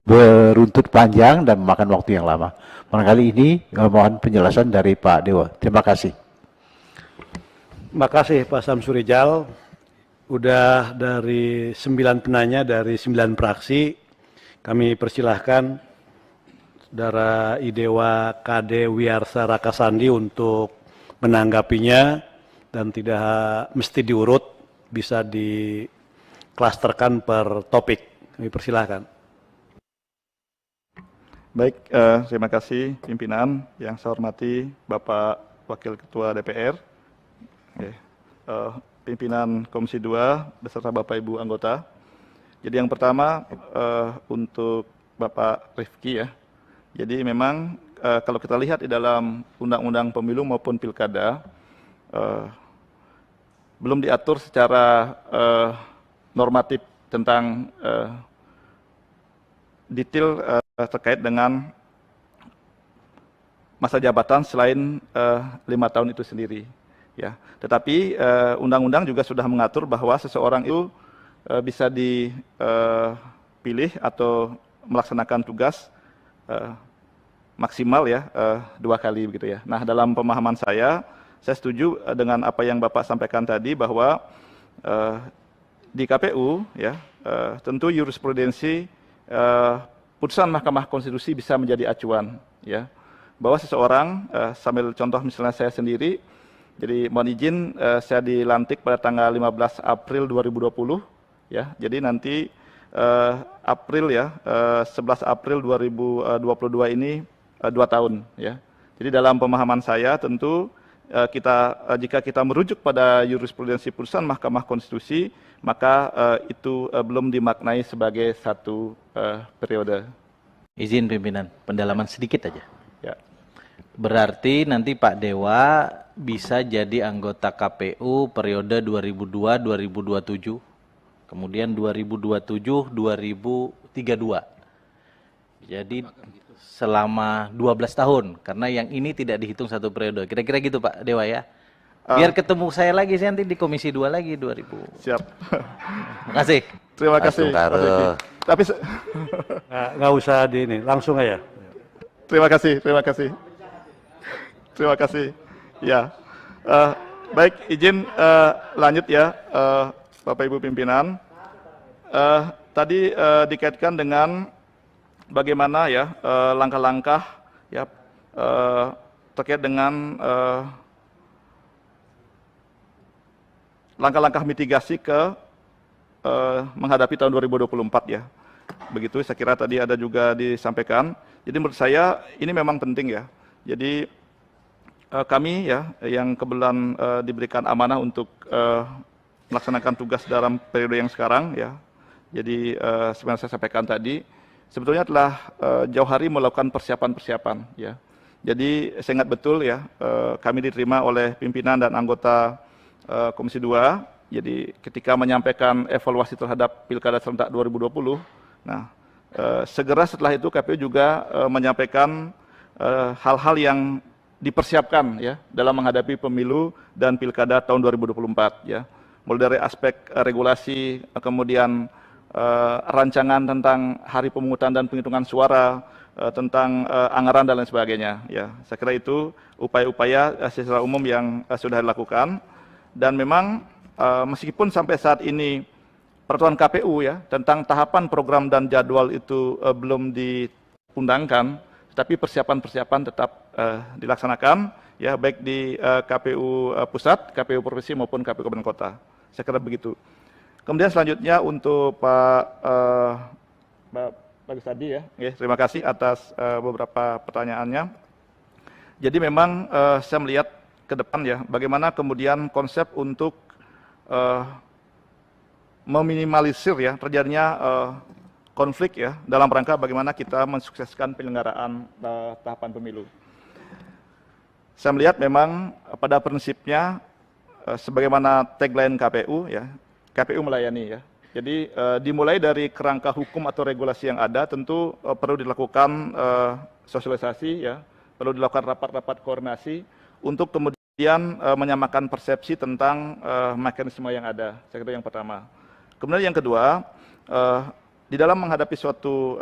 Speaker 10: beruntut panjang dan memakan waktu yang lama. Barangkali ini mohon penjelasan dari Pak Dewa. Terima kasih.
Speaker 1: Terima kasih Pak Samsur Rijal. Udah dari 9 penanya dari 9 fraksi, kami persilahkan Saudara Idewa Kade Wiyarsa Rakasandi untuk menanggapinya dan tidak mesti diurut, bisa diklasterkan per topik. Kami persilahkan.
Speaker 2: Baik, terima kasih pimpinan yang saya hormati Bapak Wakil Ketua DPR, pimpinan Komisi 2 beserta Bapak Ibu anggota. Jadi yang pertama untuk Bapak Rifki ya. Jadi memang kalau kita lihat di dalam Undang-Undang Pemilu maupun Pilkada belum diatur secara normatif tentang detail terkait dengan masa jabatan selain 5 tahun itu sendiri. Ya, tetapi undang-undang juga sudah mengatur bahwa seseorang itu bisa dipilih atau melaksanakan tugas maksimal ya 2 kali begitu ya. Nah, dalam pemahaman saya setuju dengan apa yang Bapak sampaikan tadi bahwa di KPU ya tentu jurisprudensi putusan Mahkamah Konstitusi bisa menjadi acuan ya. Bahwa seseorang sambil contoh misalnya saya sendiri, jadi mohon izin saya dilantik pada tanggal 15 April 2020 ya. Jadi nanti April ya 11 April 2022 ini 2 tahun ya. Jadi dalam pemahaman saya tentu jika kita merujuk pada jurisprudensi putusan Mahkamah Konstitusi, maka itu belum dimaknai sebagai satu periode.
Speaker 3: Izin pimpinan, pendalaman sedikit aja.
Speaker 2: Ya.
Speaker 3: Berarti nanti Pak Dewa bisa jadi anggota KPU periode 2002-2027, kemudian 2027-2032. Jadi selama 12 tahun, karena yang ini tidak dihitung satu periode. Kira-kira gitu Pak Dewa ya. Biar ketemu saya lagi sih nanti di Komisi 2 lagi 2000.
Speaker 2: Siap.
Speaker 3: Terima kasih.
Speaker 2: Terima kasih. Tapi
Speaker 1: nggak usah di ini, langsung aja.
Speaker 2: Terima kasih, terima kasih. Terima kasih. Ya. Baik, izin lanjut ya Bapak Ibu pimpinan. Tadi dikaitkan dengan bagaimana ya langkah-langkah ya terkait dengan langkah-langkah mitigasi menghadapi tahun 2024 ya. Begitu saya kira tadi ada juga disampaikan. Jadi menurut saya ini memang penting ya. Jadi kami ya yang kebetulan diberikan amanah untuk melaksanakan tugas dalam periode yang sekarang ya. Jadi sebenarnya saya sampaikan tadi sebetulnya telah jauh hari melakukan persiapan-persiapan ya. Jadi saya ingat betul ya kami diterima oleh pimpinan dan anggota Komisi 2. Jadi ketika menyampaikan evaluasi terhadap Pilkada serentak 2020, nah segera setelah itu KPU juga menyampaikan hal-hal yang dipersiapkan ya dalam menghadapi pemilu dan Pilkada tahun 2024 ya. Mulai dari aspek regulasi, kemudian rancangan tentang hari pemungutan dan penghitungan suara, tentang anggaran dan lain sebagainya ya. Saya kira itu upaya-upaya secara umum yang sudah dilakukan. Dan memang meskipun sampai saat ini peraturan KPU ya tentang tahapan program dan jadwal itu belum diundangkan, tetapi persiapan-persiapan tetap dilaksanakan ya baik di KPU pusat, KPU provinsi maupun KPU kabupaten kota. Saya kira begitu. Kemudian selanjutnya untuk Pak Bagus tadi ya, terima kasih atas beberapa pertanyaannya. Jadi memang saya melihat ke depan ya, bagaimana kemudian konsep untuk meminimalisir ya terjadinya konflik ya dalam rangka bagaimana kita mensukseskan penyelenggaraan tahapan pemilu. Saya melihat memang pada prinsipnya sebagaimana tagline KPU ya, KPU melayani ya. Jadi dimulai dari kerangka hukum atau regulasi yang ada tentu perlu dilakukan sosialisasi ya, perlu dilakukan rapat-rapat koordinasi untuk kemudian menyamakan persepsi tentang mekanisme yang ada. Saya kira yang pertama. Kemudian yang kedua, di dalam menghadapi suatu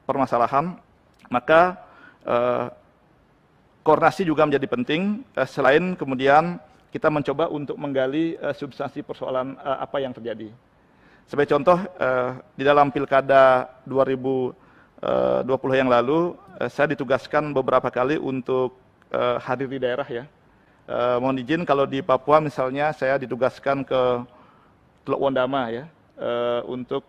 Speaker 2: permasalahan, maka koordinasi juga menjadi penting, selain kemudian kita mencoba untuk menggali substansi persoalan apa yang terjadi. Sebagai contoh, di dalam Pilkada 2020 yang lalu, saya ditugaskan beberapa kali untuk hadir di daerah ya. Mohon izin kalau di Papua misalnya saya ditugaskan ke Teluk Wondama ya untuk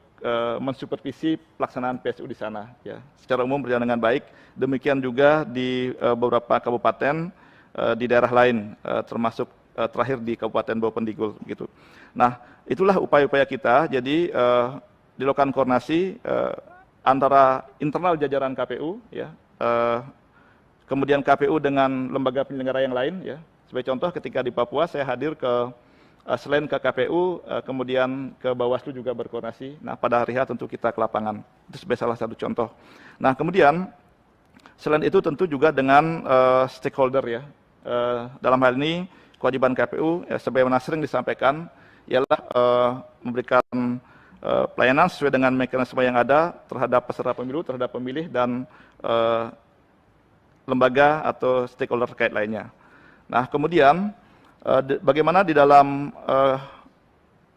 Speaker 2: mensupervisi pelaksanaan PSU di sana ya. Secara umum berjalan dengan baik. Demikian juga di beberapa kabupaten di daerah lain termasuk terakhir di Kabupaten Bau Pendigul gitu. Nah, itulah upaya-upaya kita. Jadi dilakukan koordinasi antara internal jajaran KPU ya. Kemudian KPU dengan lembaga penyelenggara yang lain ya. Sebagai contoh ketika di Papua saya hadir selain ke KPU, kemudian ke Bawaslu juga berkoordinasi. Nah pada hari H tentu kita ke lapangan. Itu sebagai salah satu contoh. Nah kemudian selain itu tentu juga dengan stakeholder ya. Dalam hal ini kewajiban KPU, ya, sebagaimana sering disampaikan, ialah memberikan pelayanan sesuai dengan mekanisme yang ada terhadap peserta pemilu, terhadap pemilih, dan lembaga atau stakeholder terkait lainnya. Nah, kemudian bagaimana di dalam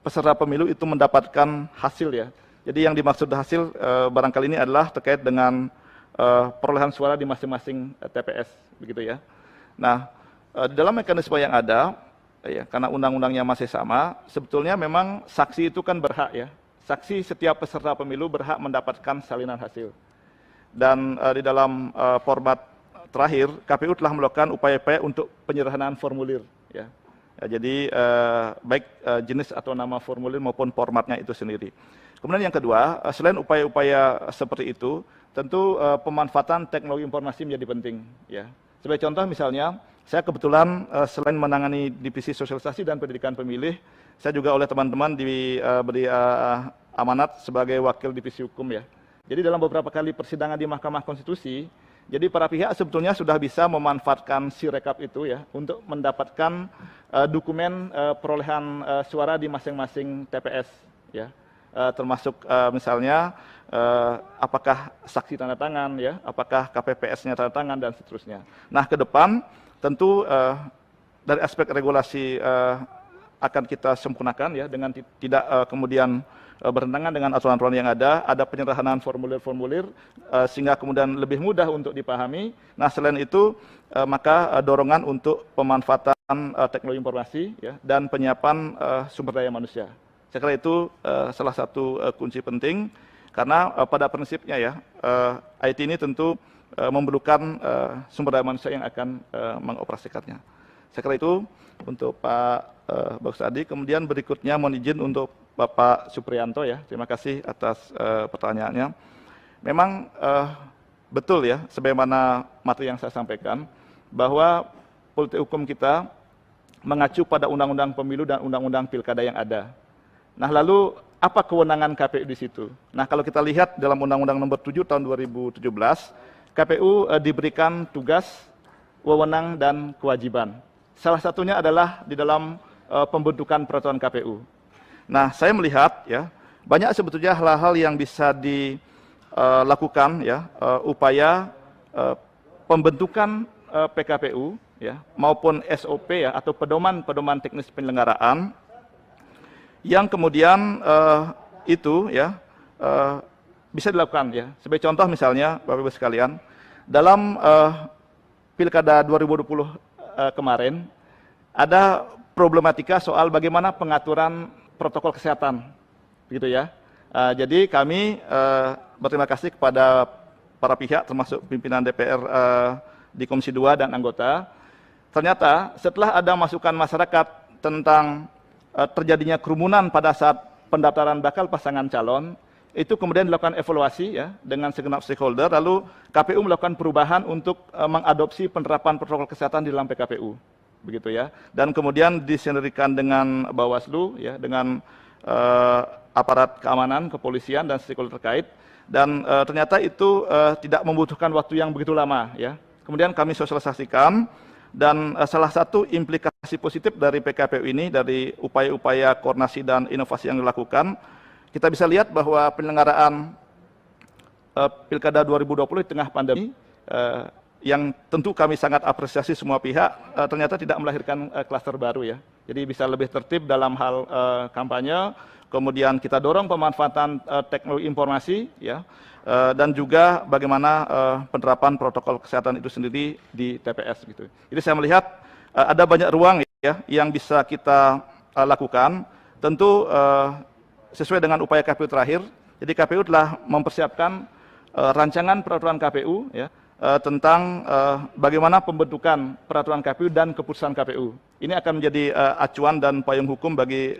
Speaker 2: peserta pemilu itu mendapatkan hasil ya. Jadi yang dimaksud hasil barangkali ini adalah terkait dengan perolehan suara di masing-masing TPS, begitu ya. Nah, di dalam mekanisme yang ada, ya, karena undang-undangnya masih sama, sebetulnya memang saksi itu kan berhak ya. Saksi setiap peserta pemilu berhak mendapatkan salinan hasil. Dan di dalam format terakhir, KPU telah melakukan upaya-upaya untuk penyederhanaan formulir. Ya. Jadi baik jenis atau nama formulir maupun formatnya itu sendiri. Kemudian yang kedua, selain upaya-upaya seperti itu, tentu pemanfaatan teknologi informasi menjadi penting. Ya. Sebagai contoh misalnya, saya kebetulan selain menangani divisi sosialisasi dan pendidikan pemilih, saya juga oleh teman-teman diberi amanat sebagai wakil divisi hukum ya. Jadi dalam beberapa kali persidangan di Mahkamah Konstitusi, jadi para pihak sebetulnya sudah bisa memanfaatkan Sirekap itu ya untuk mendapatkan dokumen perolehan suara di masing-masing TPS ya. Termasuk misalnya apakah saksi tanda tangan ya, apakah KPPS-nya tanda tangan dan seterusnya. Nah, ke depan tentu dari aspek regulasi akan kita sempurnakan ya dengan tidak kemudian bertentangan dengan aturan-aturan yang ada penyederhanaan formulir-formulir sehingga kemudian lebih mudah untuk dipahami. Nah, selain itu maka dorongan untuk pemanfaatan teknologi informasi ya, dan penyiapan sumber daya manusia. Saya kira itu salah satu kunci penting karena pada prinsipnya ya IT ini tentu memerlukan sumber daya manusia yang akan mengoperasikannya. Saya kira itu untuk Pak Bagus Adi. Kemudian berikutnya mohon izin untuk Bapak Supriyanto ya. Terima kasih atas pertanyaannya. Memang betul ya sebagaimana materi yang saya sampaikan bahwa politik hukum kita mengacu pada undang-undang pemilu dan undang-undang pilkada yang ada. Nah, lalu apa kewenangan KPU di situ? Nah, kalau kita lihat dalam Undang-Undang Nomor 7 Tahun 2017, KPU diberikan tugas, wewenang dan kewajiban. Salah satunya adalah di dalam pembentukan peraturan KPU. Nah, saya melihat ya banyak sebetulnya hal-hal yang bisa dilakukan ya upaya pembentukan PKPU ya maupun SOP ya atau pedoman teknis penyelenggaraan yang kemudian itu ya bisa dilakukan ya. Sebagai contoh misalnya Bapak Ibu sekalian, dalam Pilkada 2020 kemarin ada problematika soal bagaimana pengaturan protokol kesehatan, begitu ya. Jadi kami berterima kasih kepada para pihak termasuk pimpinan DPR di Komisi 2 dan anggota. Ternyata setelah ada masukan masyarakat tentang terjadinya kerumunan pada saat pendaftaran bakal pasangan calon, itu kemudian dilakukan evaluasi ya dengan segenap stakeholder, lalu KPU melakukan perubahan untuk mengadopsi penerapan protokol kesehatan di dalam PKPU, begitu ya. Dan kemudian disinergikan dengan Bawaslu ya, dengan aparat keamanan, kepolisian dan stakeholder terkait, dan ternyata itu tidak membutuhkan waktu yang begitu lama ya. Kemudian kami sosialisasikan. Dan salah satu implikasi positif dari PKPU ini, dari upaya-upaya koordinasi dan inovasi yang dilakukan, kita bisa lihat bahwa penyelenggaraan Pilkada 2020 di tengah pandemi, yang tentu kami sangat apresiasi semua pihak, ternyata tidak melahirkan klaster baru ya. Jadi bisa lebih tertib dalam hal kampanye, kemudian kita dorong pemanfaatan teknologi informasi ya, dan juga bagaimana penerapan protokol kesehatan itu sendiri di TPS gitu. Jadi saya melihat ada banyak ruang ya yang bisa kita lakukan. Tentu sesuai dengan upaya KPU terakhir. Jadi KPU telah mempersiapkan rancangan peraturan KPU ya tentang bagaimana pembentukan peraturan KPU dan keputusan KPU. Ini akan menjadi acuan dan payung hukum bagi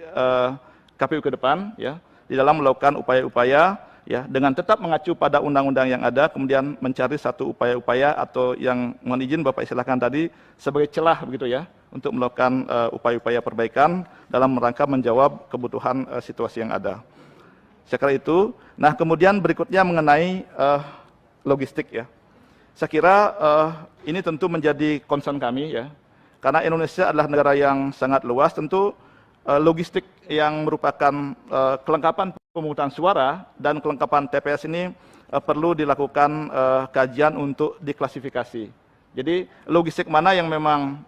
Speaker 2: KPU ke depan ya di dalam melakukan upaya-upaya ya dengan tetap mengacu pada undang-undang yang ada, kemudian mencari satu upaya-upaya atau yang mohon izin Bapak istilahkan tadi sebagai celah begitu ya untuk melakukan upaya-upaya perbaikan dalam rangka menjawab kebutuhan situasi yang ada. Saya kira itu. Nah, kemudian berikutnya mengenai logistik ya. Saya kira ini tentu menjadi concern kami ya, karena Indonesia adalah negara yang sangat luas, tentu logistik yang merupakan kelengkapan pemungutan suara dan kelengkapan TPS ini perlu dilakukan kajian untuk diklasifikasi. Jadi logistik mana yang memang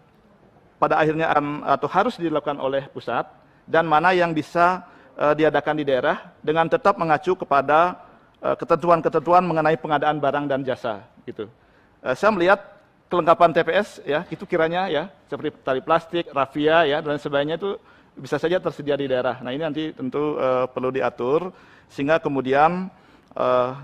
Speaker 2: pada akhirnya akan atau harus dilakukan oleh pusat dan mana yang bisa diadakan di daerah dengan tetap mengacu kepada ketentuan-ketentuan mengenai pengadaan barang dan jasa gitu. Saya melihat kelengkapan TPS ya itu kiranya ya seperti tali plastik, rafia ya dan sebagainya itu bisa saja tersedia di daerah. Nah ini nanti tentu perlu diatur sehingga kemudian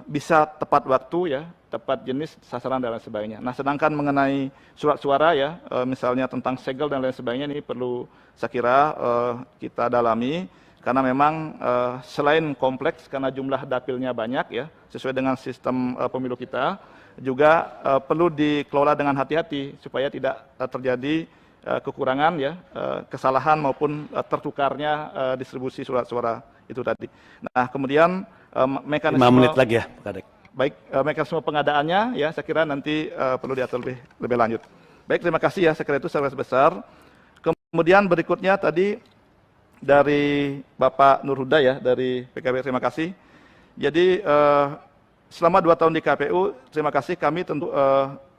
Speaker 2: bisa tepat waktu ya, tepat jenis, sasaran dan lain sebagainya. Nah sedangkan mengenai surat suara ya, misalnya tentang segel dan lain sebagainya ini perlu saya kira kita dalami karena memang selain kompleks karena jumlah dapilnya banyak ya, sesuai dengan sistem pemilu kita juga perlu dikelola dengan hati-hati supaya tidak terjadi kekurangan ya, kesalahan maupun tertukarnya distribusi surat suara itu tadi. Nah kemudian mekanisme
Speaker 1: 5 menit lagi ya Pak Kadek.
Speaker 2: Baik, mekanisme pengadaannya ya saya kira nanti perlu diatur lebih lanjut. Baik, terima kasih ya, saya kira itu secara besar. Kemudian berikutnya tadi dari Bapak Nur Huda ya dari PKB, terima kasih. Jadi selama 2 tahun di KPU, terima kasih kami tentu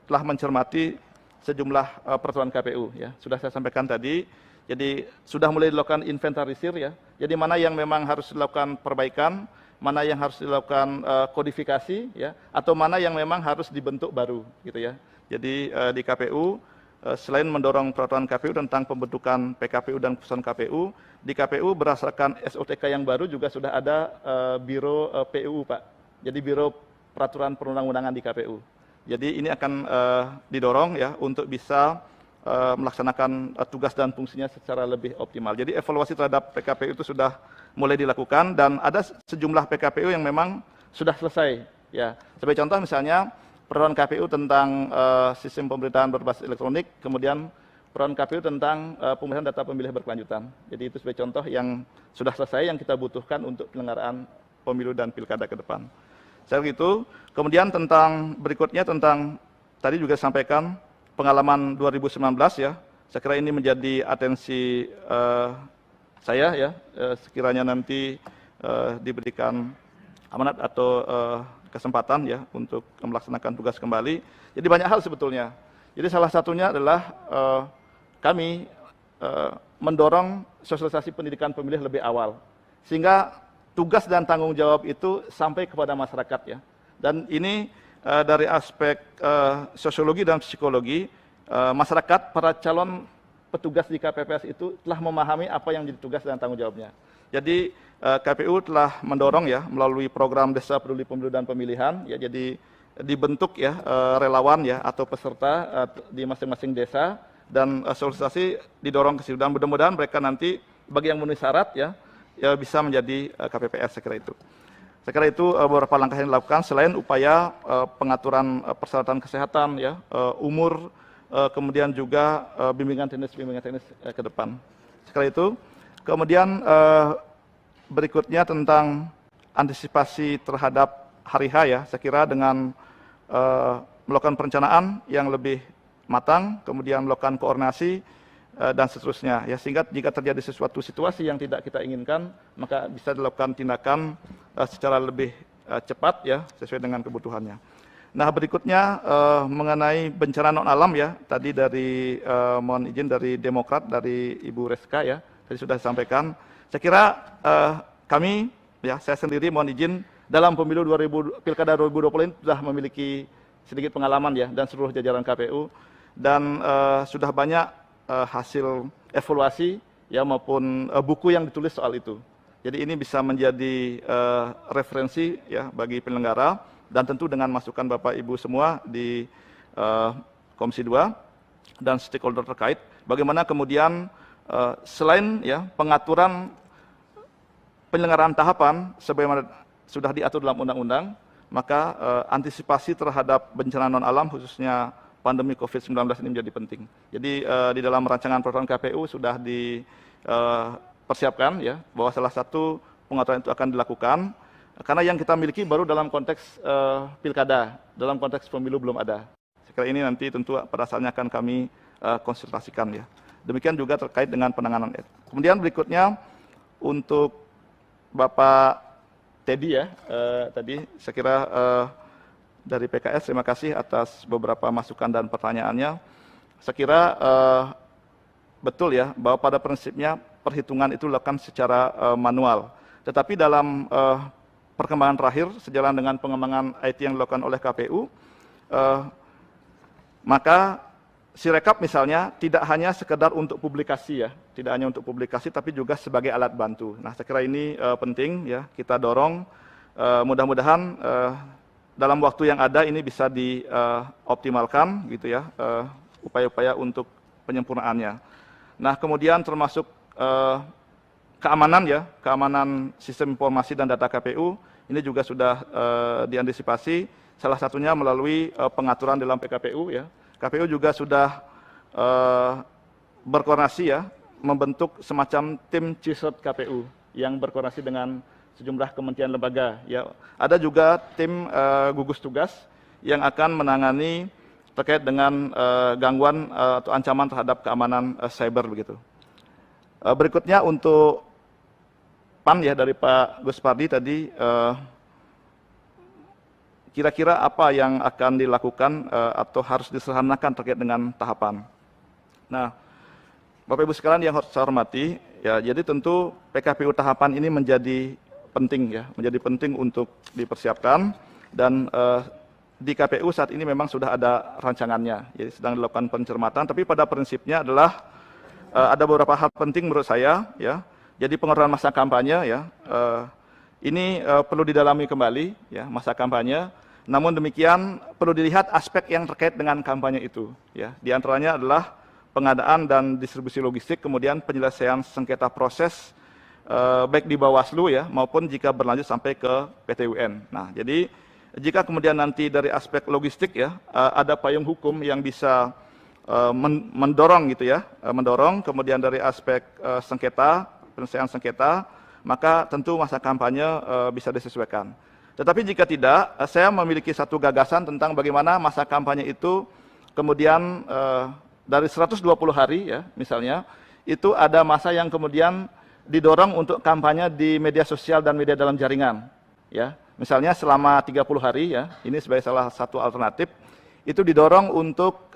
Speaker 2: telah mencermati sejumlah peraturan KPU ya. Sudah saya sampaikan tadi. Jadi sudah mulai dilakukan inventarisir ya. Jadi mana yang memang harus dilakukan perbaikan, mana yang harus dilakukan kodifikasi ya, atau mana yang memang harus dibentuk baru gitu ya. Jadi di KPU selain mendorong peraturan KPU tentang pembentukan PKPU dan keputusan KPU, di KPU berdasarkan SOTK yang baru juga sudah ada Biro PUU Pak. Jadi Biro Peraturan Perundang-undangan di KPU. Jadi ini akan didorong ya untuk bisa melaksanakan tugas dan fungsinya secara lebih optimal. Jadi evaluasi terhadap PKPU itu sudah mulai dilakukan dan ada sejumlah PKPU yang memang sudah selesai. Ya, sebagai contoh misalnya peraturan KPU tentang sistem pemerintahan berbasis elektronik, kemudian peraturan KPU tentang pemilihan data pemilih berkelanjutan. Jadi itu sebagai contoh yang sudah selesai yang kita butuhkan untuk penyelenggaraan pemilu dan pilkada ke depan. Saya begitu. Kemudian tentang berikutnya tentang tadi juga sampaikan pengalaman 2019 ya. Saya kira ini menjadi atensi saya ya. Sekiranya nanti diberikan amanat atau kesempatan ya untuk melaksanakan tugas kembali. Jadi banyak hal sebetulnya. Jadi salah satunya adalah kami mendorong sosialisasi pendidikan pemilih lebih awal. Sehingga tugas dan tanggung jawab itu sampai kepada masyarakat ya. Dan ini dari aspek sosiologi dan psikologi, masyarakat, para calon petugas di KPPS itu telah memahami apa yang menjadi tugas dan tanggung jawabnya. Jadi KPU telah mendorong ya melalui program Desa Peduli Pemilu dan Pemilihan ya, jadi dibentuk ya relawan ya atau peserta di masing-masing desa dan sosialisasi didorong ke situ dan mudah-mudahan mereka nanti bagi yang memenuhi syarat ya bisa menjadi KPPS. Saya kira itu. Saya kira itu beberapa langkah yang dilakukan selain upaya pengaturan persyaratan kesehatan ya, umur, kemudian juga bimbingan teknis ke depan. Saya kira itu. Kemudian berikutnya tentang antisipasi terhadap hari H ya. Saya kira dengan melakukan perencanaan yang lebih matang, kemudian melakukan koordinasi dan seterusnya ya, sehingga jika terjadi sesuatu situasi yang tidak kita inginkan maka bisa dilakukan tindakan secara lebih cepat ya sesuai dengan kebutuhannya. Nah berikutnya mengenai bencana non alam ya, tadi dari mohon izin dari Demokrat dari Ibu Reska ya tadi sudah disampaikan. Saya kira kami ya saya sendiri mohon izin dalam pemilu Pilkada 2020 ini sudah memiliki sedikit pengalaman ya dan seluruh jajaran KPU dan sudah banyak hasil evaluasi ya maupun buku yang ditulis soal itu. Jadi ini bisa menjadi referensi ya bagi penyelenggara dan tentu dengan masukan Bapak Ibu semua di Komisi 2 dan stakeholder terkait bagaimana kemudian selain ya pengaturan penyelenggaraan tahapan sebagaimana sudah diatur dalam undang-undang, maka antisipasi terhadap bencana non alam khususnya pandemi COVID-19 ini menjadi penting. Jadi di dalam rancangan peraturan KPU sudah dipersiapkan ya bahwa salah satu pengaturan itu akan dilakukan karena yang kita miliki baru dalam konteks pilkada, dalam konteks pemilu belum ada. Saya kira ini nanti tentu pada saatnya akan kami konsultasikan ya. Demikian juga terkait dengan penanganan. Kemudian berikutnya untuk Bapak Teddy ya, tadi saya kira dari PKS terima kasih atas beberapa masukan dan pertanyaannya. Saya kira betul ya bahwa pada prinsipnya perhitungan itu dilakukan secara manual. Tetapi dalam perkembangan terakhir sejalan dengan pengembangan IT yang dilakukan oleh KPU, maka Sirekap misalnya tidak hanya sekedar untuk publikasi ya, tidak hanya untuk publikasi tapi juga sebagai alat bantu. Nah, saya kira ini penting ya, kita dorong mudah-mudahan dalam waktu yang ada ini bisa dioptimalkan gitu ya, upaya-upaya untuk penyempurnaannya. Nah, kemudian termasuk keamanan ya, keamanan sistem informasi dan data KPU ini juga sudah diantisipasi, salah satunya melalui pengaturan dalam PKPU ya. KPU juga sudah berkoordinasi ya, membentuk semacam tim CISOT KPU yang berkoordinasi dengan sejumlah kementerian lembaga. Ya, ada juga tim gugus tugas yang akan menangani terkait dengan gangguan atau ancaman terhadap keamanan cyber begitu. Berikutnya untuk PAN ya dari Pak Gus Pardi tadi. Kira-kira apa yang akan dilakukan atau harus disederhanakan terkait dengan tahapan. Nah, Bapak Ibu sekalian yang saya hormati, ya jadi tentu PKPU tahapan ini menjadi penting ya, menjadi penting untuk dipersiapkan dan di KPU saat ini memang sudah ada rancangannya, jadi sedang dilakukan pencermatan. Tapi pada prinsipnya adalah ada beberapa hal penting menurut saya ya. Jadi pengeluaran masa kampanye ya, ini perlu didalami kembali ya masa kampanye. Namun demikian perlu dilihat aspek yang terkait dengan kampanye itu. Ya, di antaranya adalah pengadaan dan distribusi logistik, kemudian penyelesaian sengketa proses baik di Bawaslu ya maupun jika berlanjut sampai ke PT UN. Nah, jadi jika kemudian nanti dari aspek logistik ya ada payung hukum yang bisa mendorong gitu ya, mendorong kemudian dari aspek sengketa, penyelesaian sengketa, maka tentu masa kampanye bisa disesuaikan. Tetapi jika tidak, saya memiliki satu gagasan tentang bagaimana masa kampanye itu kemudian dari 120 hari ya misalnya, itu ada masa yang kemudian didorong untuk kampanye di media sosial dan media dalam jaringan. Ya, misalnya selama 30 hari ya, ini sebagai salah satu alternatif, itu didorong untuk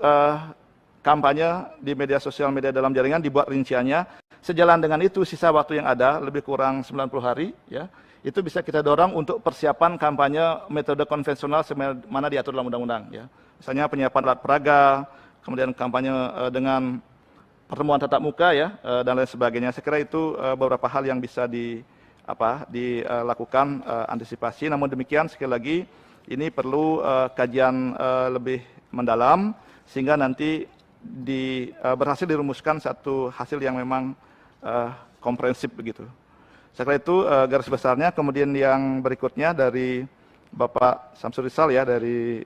Speaker 2: kampanye di media sosial, media dalam jaringan, dibuat rinciannya. Sejalan dengan itu sisa waktu yang ada lebih kurang 90 hari ya. Itu bisa kita dorong untuk persiapan kampanye metode konvensional sebagaimana diatur dalam undang-undang ya. Misalnya penyiapan alat peraga, kemudian kampanye dengan pertemuan tatap muka ya dan lain sebagainya. Saya kira itu beberapa hal yang bisa dilakukan antisipasi. Namun demikian sekali lagi ini perlu kajian lebih mendalam sehingga nanti berhasil dirumuskan satu hasil yang memang komprehensif begitu. Saya kira itu garis besarnya. Kemudian yang berikutnya dari Bapak Samsur Rizal ya, dari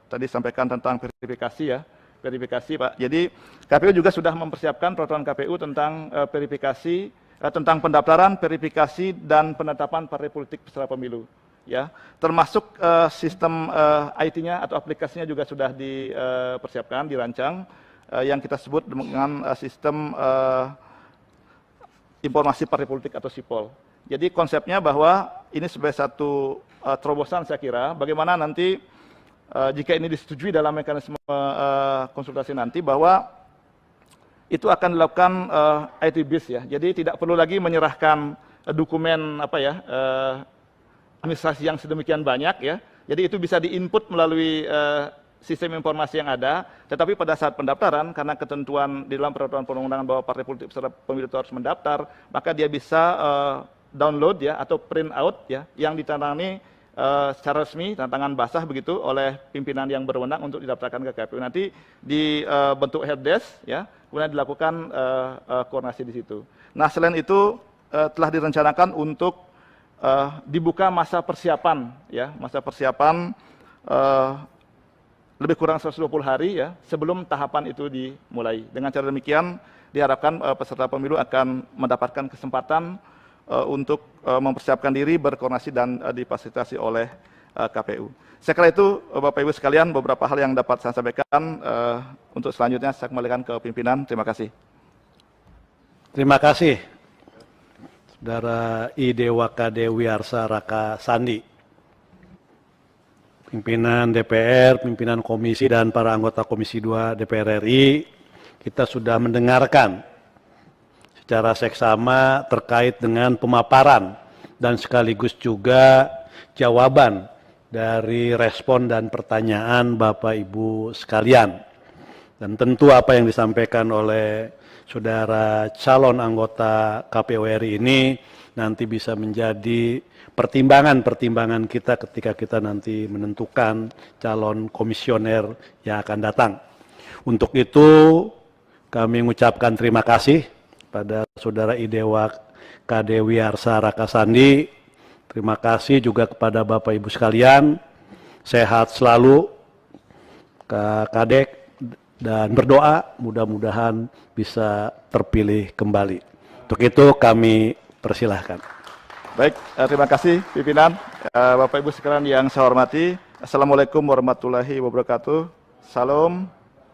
Speaker 2: tadi sampaikan tentang verifikasi ya, verifikasi Pak. Jadi KPU juga sudah mempersiapkan peraturan KPU tentang verifikasi, tentang pendaftaran, verifikasi dan penetapan partai politik peserta pemilu. Ya, termasuk sistem IT-nya atau aplikasinya juga sudah dipersiapkan, dirancang, yang kita sebut dengan sistem informasi partai politik atau SIPOL. Jadi konsepnya bahwa ini sebagai satu terobosan saya kira, bagaimana nanti jika ini disetujui dalam mekanisme konsultasi nanti, bahwa itu akan dilakukan IT based ya. Jadi tidak perlu lagi menyerahkan dokumen administrasi yang sedemikian banyak ya. Jadi itu bisa diinput melalui sistem informasi yang ada, tetapi pada saat pendaftaran, karena ketentuan di dalam peraturan perundang-undangan bahwa partai politik peserta pemilu itu harus mendaftar, maka dia bisa download ya atau print out ya, yang ditandangani secara resmi, tantangan basah begitu oleh pimpinan yang berwenang untuk didaftarkan ke KPU. Nanti dibentuk helpdesk ya, kemudian dilakukan koordinasi di situ. Nah, selain itu telah direncanakan untuk dibuka masa persiapan ya, masa persiapan lebih kurang 120 hari ya sebelum tahapan itu dimulai. Dengan cara demikian diharapkan peserta pemilu akan mendapatkan kesempatan untuk mempersiapkan diri, berkoordinasi dan difasilitasi oleh KPU. Saya kira itu Bapak Ibu sekalian beberapa hal yang dapat saya sampaikan. Untuk selanjutnya saya kembalikan ke pimpinan. Terima kasih.
Speaker 1: Terima kasih, Saudara I. Dewa KD Wiarsa Raka Sandi, pimpinan DPR, pimpinan komisi, dan para anggota Komisi 2 DPR RI. Kita sudah mendengarkan secara seksama terkait dengan pemaparan dan sekaligus juga jawaban dari respon dan pertanyaan Bapak Ibu sekalian. Dan tentu apa yang disampaikan oleh saudara calon anggota KPU RI ini nanti bisa menjadi pertimbangan-pertimbangan kita ketika kita nanti menentukan calon komisioner yang akan datang. Untuk itu kami mengucapkan terima kasih pada saudara Idewa KD Wiarsa Raka Sandi. Terima kasih juga kepada Bapak Ibu sekalian. Sehat selalu Kak Kadek, dan berdoa mudah-mudahan bisa terpilih kembali. Untuk itu kami persilahkan.
Speaker 2: Baik, terima kasih pimpinan. Bapak Ibu sekalian yang saya hormati, Assalamualaikum warahmatullahi wabarakatuh. Salam,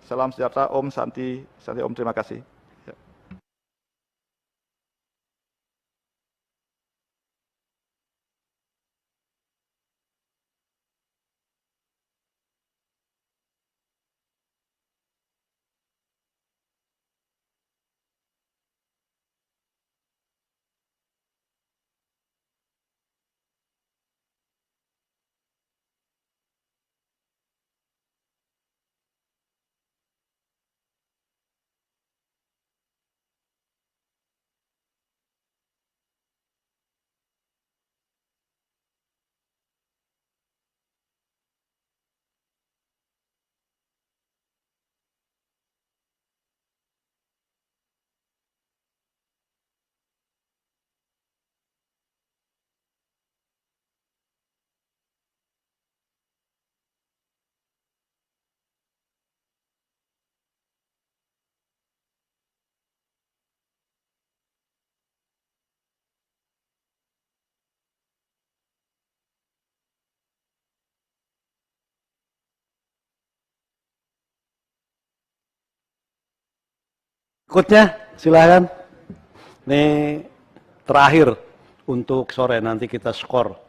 Speaker 2: salam sejahtera, Om Santi, Santi Om, terima kasih.
Speaker 1: Berikutnya, silakan. Ini terakhir untuk sore, nanti kita skor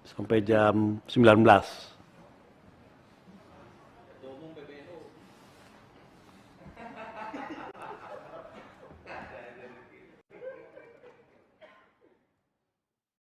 Speaker 1: sampai jam 19.